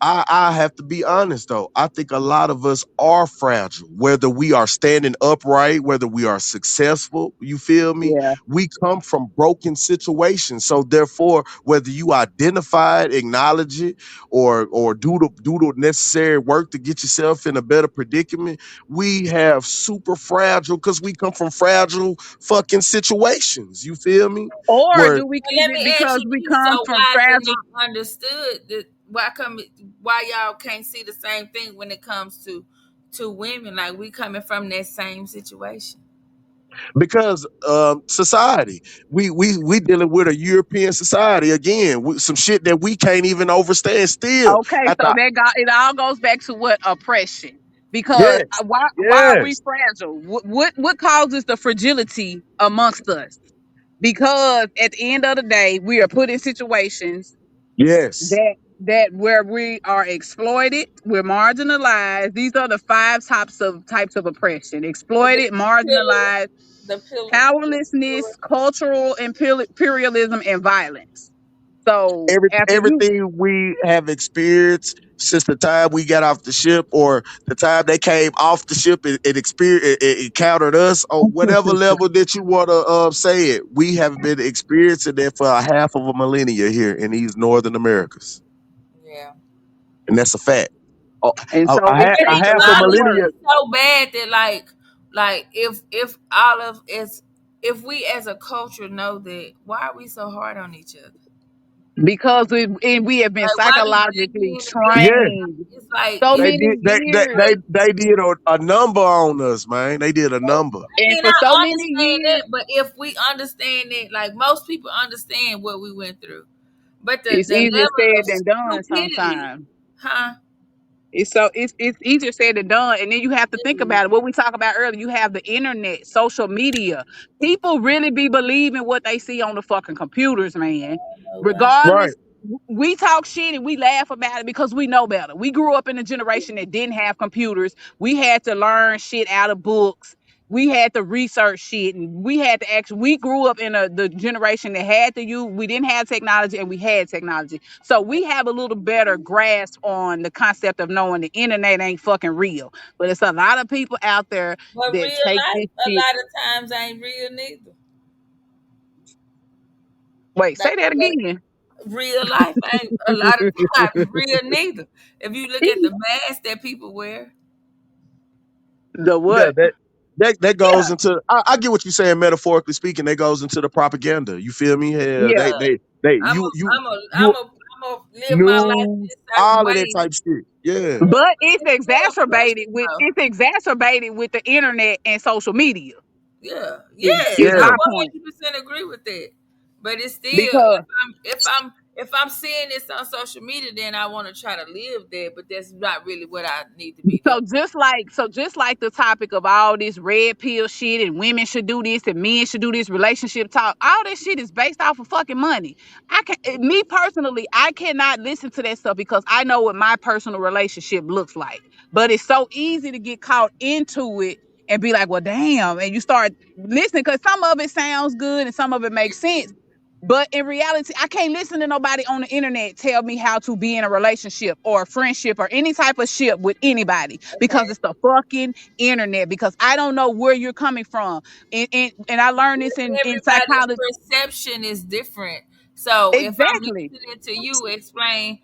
I have to be honest though. I think a lot of us are fragile, whether we are standing upright, whether we are successful. You feel me? Yeah. We come from broken situations. So therefore, whether you identify it, acknowledge it, or do the necessary work to get yourself in a better predicament, we have super fragile because we come from fragile fucking situations. You feel me? Or Where do we But keep let it me ask because you we this: come so from why is it fragile? not understood? Why y'all can't see the same thing when it comes to women? Like we coming from that same situation. because society, we dealing with a European society again, with some shit that we can't even overstand still. Okay, At so the it all goes back to what oppression. Because yes, why are we yes, fragile? What causes the fragility amongst us? Because at the end of the day, we are put in situations yes. that where we are exploited, we're marginalized. These are the five types of oppression: exploited, The pillar, marginalized, the pillar, the powerlessness, pillar. cultural imperialism, and violence. So after you Everything we have experienced since the time we got off the ship, or the time they came off the ship and encountered us, or whatever level that you want to say it, we have been experiencing that for a half of a millennia here in these northern Americas, Yeah. and that's a fact. A, and a, so a, it ha- But a takes it's a half a lot of millennia. work it's so bad that like if all of it's if we as a culture know that, why are we so hard on each other? because we have been Like why do psychologically dating and Yes, trained it's like so it's they many did. years. They did a number on us, man. They did a number. I And mean, for so I many understand years, that, but if we understand it, like most people understand what we went through, but it's the easier level said of than done stupidity, sometimes. huh? It's easier said than done. And then you have to It think is. about it. What we talked about earlier, you have the internet, social media. People really be believing what they see on the fucking computers, man. Oh, wow. Right. Regardless, we talk shit and we laugh about it because we know better. We grew up in a generation that didn't have computers. We had to learn shit out of books. We had to research shit, and we had to actually. We grew up in the generation that had to use. We didn't have technology, and we had technology. So we have a little better grasp on the concept of knowing the internet ain't fucking real. But it's a lot of people out there But that real take life, this a shit. lot of times ain't real neither. Wait, Like say that again. real life ain't a lot of times real neither. If you look at the mask that people wear, The Yeah, what? that goes yeah, into. I get what you're saying. Metaphorically speaking, that goes into the propaganda. You feel me? Hell, Yeah. they I'm a, you I'm a live my life news, this certain all of that way. type shit. Yeah, Yeah, But but it's still oppression, though. it's exacerbated with the internet and social media. Yeah, Is yes, I yeah. my point. 100% agree with that. But it's still, Because if I'm seeing this on social media, then I want to try to live there. But that's not really what I need to be doing. so just like the topic of all this red pill shit and women should do this and men should do this relationship talk, all this shit is based off of fucking money. Me personally, I cannot listen to that stuff because I know what my personal relationship looks like. But it's so easy to get caught into it and be like, well, damn, and you start listening because some of it sounds good and some of it makes sense. But in reality, I can't listen to nobody on the internet tell me how to be in a relationship or a friendship or any type of ship with anybody because Okay. it's the fucking internet. Because I don't know where you're coming from. And I learned this in Everybody's psychology. perception is different. So if I'm Exactly. listening to you explain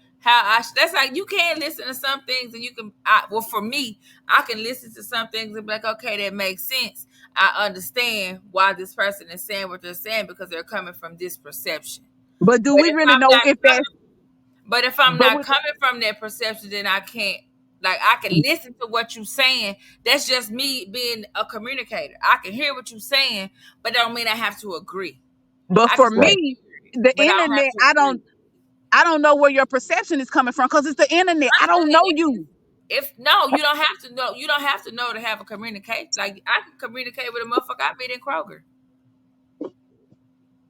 that's like you can listen to some things and you can, well, for me, I can listen to some things and be like, okay, that makes sense. I understand why this person is saying what they're saying because they're coming from this perception. But do But we if really I'm know not if that's, coming, but if I'm but not with, coming from that perception, then I can't. Like I can listen to what you're saying. That's just me being a communicator. I can hear what you're saying, but that don't mean I have to agree. but I can for still Right. me, hear it, the but I don't have internet, to agree. I don't know where your perception is coming from because it's the internet. I'm I don't saying know you. if no, you don't have to know. You don't have to know to have a communicate. Like I can communicate with a motherfucker I meet in Kroger.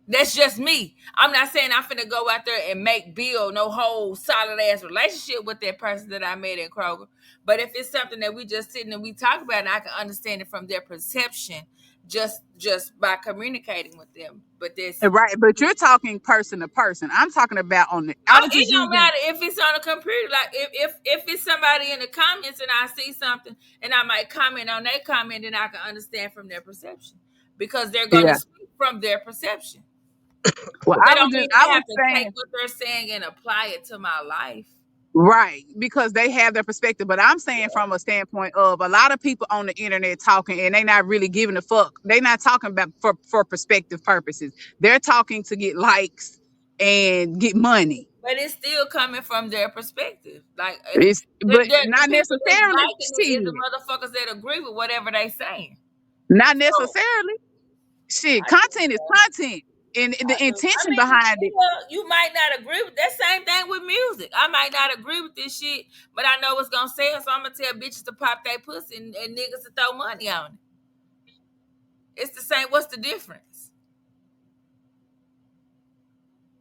That's just me. I'm not saying I'm finna go out there and make build no whole solid ass relationship with that person that I met in Kroger. But if it's something that we just sitting and we talk about, and I can understand it from their perception, just by communicating with them. But this, Right, but you're talking person to person. I'm talking about on the. I was it just don't using. matter if it's on a computer. Like if it's somebody in the comments and I see something and I might comment on their comment, then I can understand from their perception because they're gonna Yeah. speak from their perception. Well, But that don't mean I I was have to take saying what they're saying and apply it to my life. right because they have their perspective, but I'm saying from a standpoint of a lot of people on the internet talking and they not really giving a fuck. They not talking about for perspective purposes. They're talking to get likes and get money. But it's still coming from their perspective. Like if It's but the not people that's necessarily. liking it is the Shit, motherfuckers that agree with whatever they saying. not So necessarily. Shit, I do, content is bro. content, and I the do. I intention mean, behind it. nigga, you might not agree with that same thing with music. I might not agree with this shit, but I know what's gonna sell, so I'm gonna tell bitches to pop their pussy and niggas to throw money on it. It's the same. What's the difference?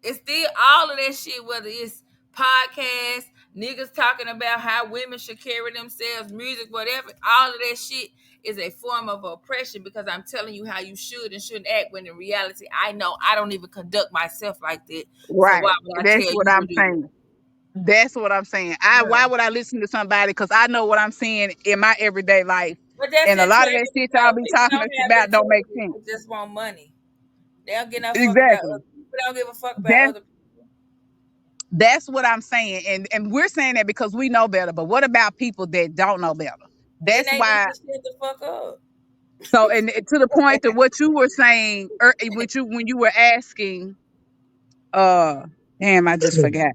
It's still all of that shit, whether it's podcasts, niggas talking about how women should carry themselves, music, whatever. All of that shit is a form of oppression because I'm telling you how you should and shouldn't act when in reality I know I don't even conduct myself like that. So why Right. would I That's tell what you to I'm do it? saying. That's what I'm saying. Why Yeah. would I listen to somebody? Because I know what I'm seeing in my everyday life, But that's and a lot of that integrity shit y'all though. be People talking don't have about don't make integrity. sense. They just want money. They don't give no fuck about Exactly. other people. Don't give a fuck about That's other people. that's what I'm saying, and we're saying that because we know better. But what about people that don't know better? Then That's they need why. to shut the fuck up. So, and to the point of what you were saying, with you when you were asking, uh, damn, I just forgot.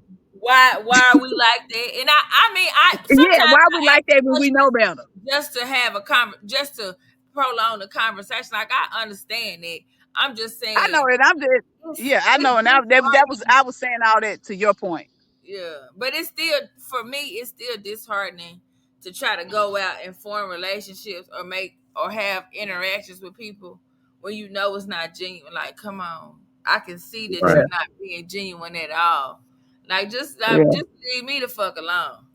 Why are we like that? And I mean I Yeah, sometimes why we I like ask that when we know questions better? just to have a just to prolong the conversation. Like I understand it. I'm just I know saying it. I'm just it's yeah, I know, and that was disheartening. I was saying all that to your point. Yeah, but it's still for me. It's still disheartening to try to go out and form relationships or make or have interactions with people when you know it's not genuine. Like, come on, I can see that Yeah, you're not being genuine at all. Like, yeah. just leave me the fuck alone.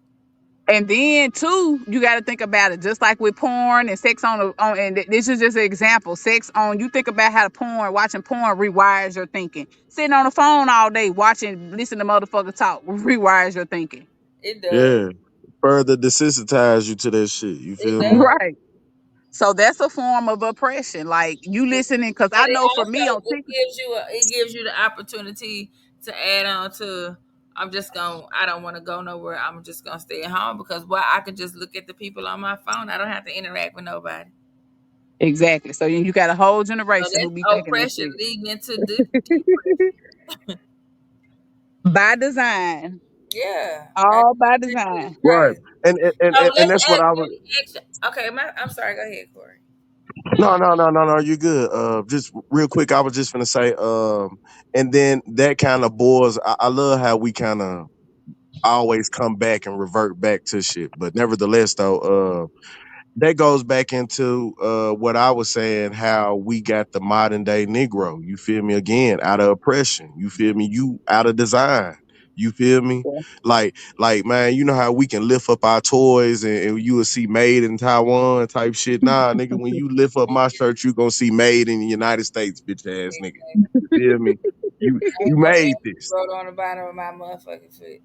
And then too, you got to think about it. Just like with porn and sex this is just an example. Sex on. You think about how watching porn rewires your thinking. Sitting on the phone all day watching, listen to motherfuckers talk rewires your thinking. It does. Yeah. Further desensitize you to that shit. You It feel me? does. Right. So that's a form of oppression. Like you It, listening, because but I it know for me also on TikTok. it gives you the opportunity to add on to. I don't want to go nowhere. I'm just gonna stay at home because I can just look at the people on my phone. I don't have to interact with nobody. Exactly. So you got a whole So generation who that's be thinking that oppression shit. leading into depression. By design. Yeah, and All by that shit is design. Right. crazy. So And let's that's what ask. I Let was. me ask you- Okay, I'm sorry. Go ahead, Corey. No. You good. Just real quick, I was just gonna say, and then that kind of boils. I love how we kind of always come back and revert back to shit. But nevertheless, though, that goes back into what I was saying, how we got the modern day Negro. You feel me? Again, out of oppression. You feel me? You out of design. You feel me? Yeah. Like man, you know how we can lift up our toys and you will see made in Taiwan type shit. Nah, nigga, when you lift up my shirt, you gonna see made in the United States, bitch ass nigga. You feel me? You Ain't no made ass this. wrote on the bottom of my motherfucking foot.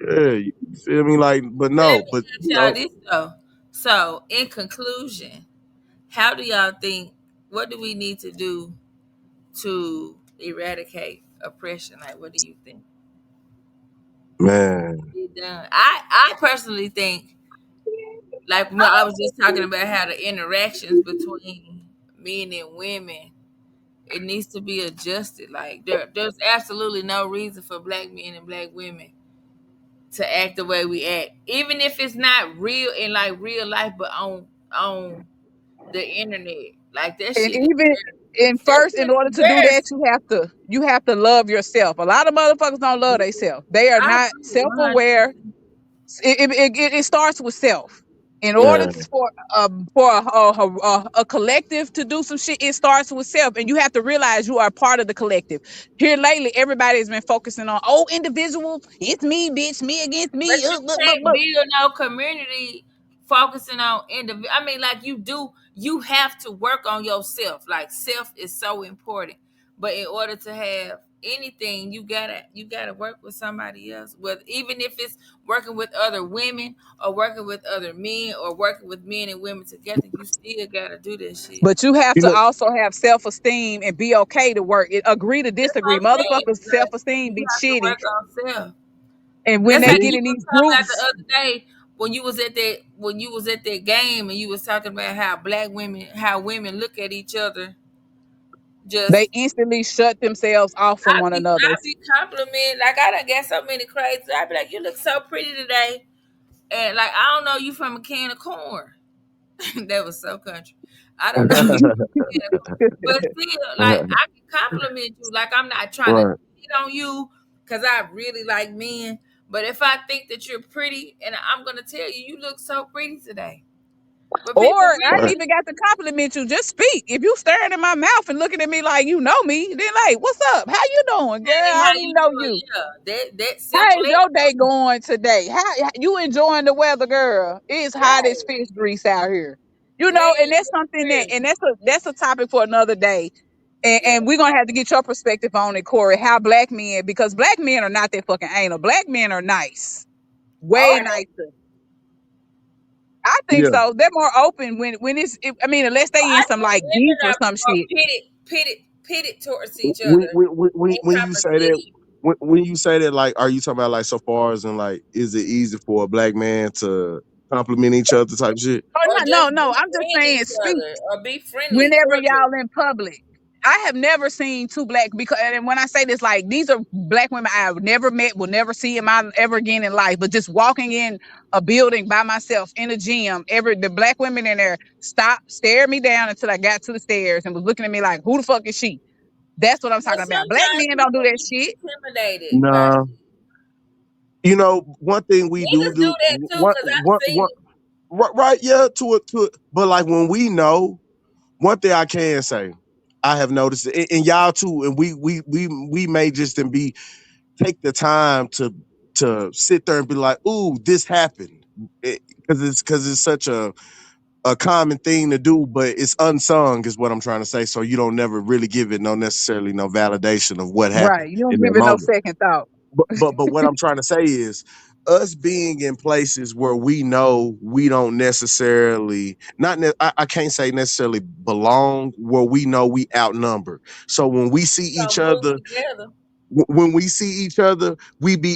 Yeah, you feel me? Like, but But let no, me but ask y'all this though. So, in conclusion, how do y'all think? What do we need to do to eradicate oppression? Like, what do you think? man, Be done. I personally think, like when I was just talking about how the interactions between men and women, it needs to be adjusted. Like there's absolutely no reason for black men and black women to act the way we act, even if it's not real in like real life, but on the internet. Like that And shit is even in that first, in shit order is to do that, embarrassing. you have to love yourself. A lot of motherfuckers don't love themselves. They are I not agree self-aware. 100%. It starts with self. In order man. to, for a collective to do some shit, it starts with self, and you have to realize you are part of the collective. Here lately, everybody has been focusing on individual. It's me, bitch, me against But me. you can't build no community focusing on individual. I mean, like you do, you have to work on yourself. Like self is so important. But in order to have anything, you gotta work with somebody else. With even if it's working with other women or working with other men or working with men and women together, you still gotta do this shit. But you have You to know, also have self-esteem and be okay to work. Agree to That's what disagree. I'm saying. Motherfuckers' But self-esteem you be have to shitty. work on self. And when That's they like get me, you in was these talking about the groups, other day when you was at that game and you was talking about how women look at each other. they Just instantly shut themselves off from I one be another. I be complimenting like I done got so many crazy. I be like, you look so pretty today, and like I don't know you from a can of corn. That was so country. I don't know. But still, like I can compliment you. Like I'm not trying to Right. cheat on you because I really like men. But if I think that you're pretty, and I'm gonna tell you, you look so pretty today. But Or people I ain't Right. really, even got to compliment you. Just speak. If you staring in my mouth and looking at me like you know me, then like, what's up? How you doing, girl? hey, I how don't you know doing? you. Yeah, that How simple is as your day going today? How you enjoying the weather, girl? It's hot as right, fish grease out here. You man. know, and that's For something that, real. and that's a topic for another day. And Yeah. we're gonna have to get your perspective on it, Corey. How black men, because black men are not that fucking anal. Black men are nice, way Are they? nicer. I think Yeah. so. They're more open when I mean, unless they in I some think like women beef or some are shit. pitted towards each other in When you say that, competition. when you say that, like, are you talking about like so far as in like, is it easy for a black man to compliment each other type shit? Oh Or no, just no. I'm just befriend saying each speak. other or be friendly, Whenever cordial. y'all in public. I have never seen two black because and when I say this, like these are black women I've never met, will never see in my ever again in life. But just walking in a building by myself in a gym, every the black women in there stopped, stared me down until I got to the stairs and was looking at me like, who the fuck is she? That's what I'm But talking about. Black sometimes men don't do people that be shit. intimidated by Nah. shit. You know, one thing we do Niggas do do, that too, cause I've seen one, it. right, right, yeah, to it. But like when we know, one thing I can say, I have noticed, and y'all too, and we may just and be take the time to sit there and be like, "Ooh, this happened," because it's such a common thing to do, but it's unsung, is what I'm trying to say. So you don't never really give it no necessarily no validation of what happened Right. You don't in give that it no moment. second thought. But what I'm trying to say is us being in places where we know we don't necessarily I can't say necessarily belong, where we know we outnumbered. So when we see So each move other, together. when we see each other,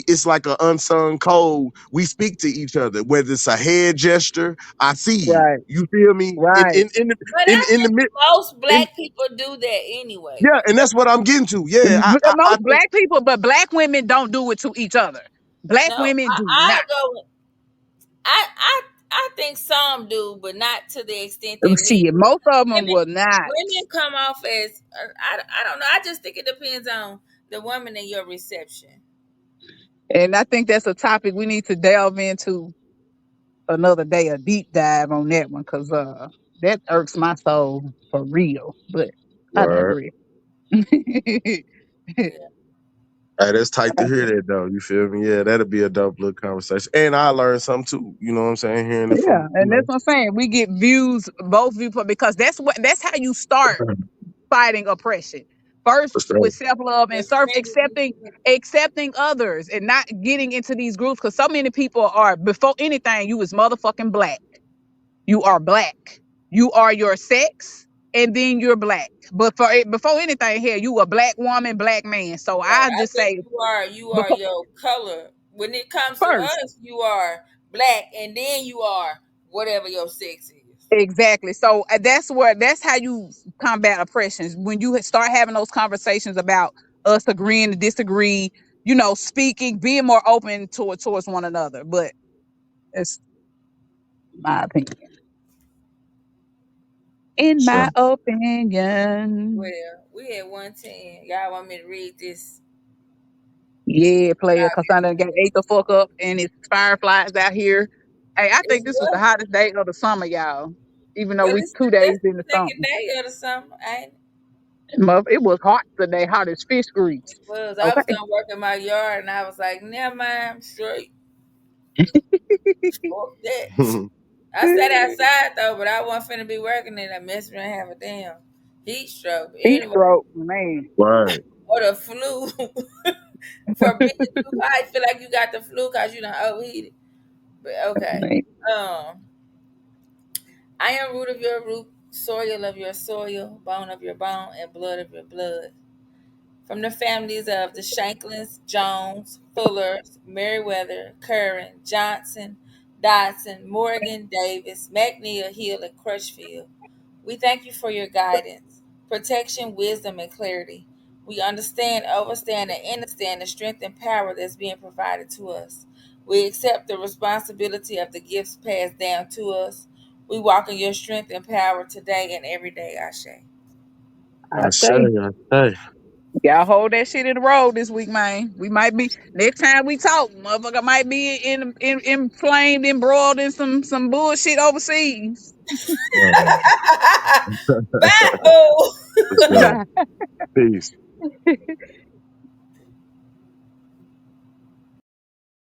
it's like an unsung code. We speak to each other, whether it's a head gesture. I see you. Right. You feel me? Right. But I In the think mid most in black people do that anyway, Yeah, though. and that's what I'm getting to. Yeah, I Most think black people, but black women don't do it to each other. Black No, women do I not. go. I think some do, but not to the extent that men Shit, do. most of them Women will not. women come off as I don't know. I just think it depends on the woman and your reception. And I think that's a topic we need to delve into another day, a deep dive on that one, because that irks my soul for real. But I Word. digress. Yeah, Hey, that's tight to hear that though. You feel me? Yeah, that'll be a dope little conversation. And I learned something too. You know what I'm saying? Hearing it Yeah, from, and that's what I'm saying. We get views, both viewpoints, because that's how you start fighting oppression. First for sure. with self-love and just self maybe accepting others and not getting into these groups because so many people are before anything, you is motherfucking black. You are black. You are your sex and then you're black. But before anything here, you a black woman, black man. So right. I I just think say you are before your color. When it comes to first. us, you are black, and then you are whatever your sex is. Exactly. So that's how you combat oppressions. When you start having those conversations about us agreeing to disagree, speaking, being more open towards one another. But it's my opinion. In Sure. my opinion. Well, we had 110. Y'all want me to read this? Yeah, player, cause I done got Copy. ate the fuck up and it's fireflies out here. Hey, I It's think this was the what? hottest day of the summer, y'all. Even though Well, we it's 2 days that's into the second something. day of the summer. Ain't it? It was hot today, hot as fish grease. Was I was Okay. gonna work in my yard, and I was like, never mind, I'm straight. Fuck that. I sat outside though, but I wasn't finna be working and I messed around and have a damn heat stroke. Heat Anyway, stroke, man. Right. or the flu. For being too hot, feel like you got the flu because you done overheated. But okay. Man. Um, I am root of your root, soil of your soil, bone of your bone, and blood of your blood. From the families of the Shanklins, Jones, Fullers, Meriwether, Curran, Johnson, Dodson, Morgan, Davis, McNeil, Hill, and Crutchfield. We thank you for your guidance, protection, wisdom, and clarity. We understand, overstand, and understand the strength and power that's being provided to us. We accept the responsibility of the gifts passed down to us. We walk in your strength and power today and every day, Ashe. I I say. say, I say. Y'all hold that shit in the road this week, man. We might be next time we talk, motherfucker might be in inflamed, embroiled in some bullshit overseas. Uh, Bye, boo. for sure. Peace.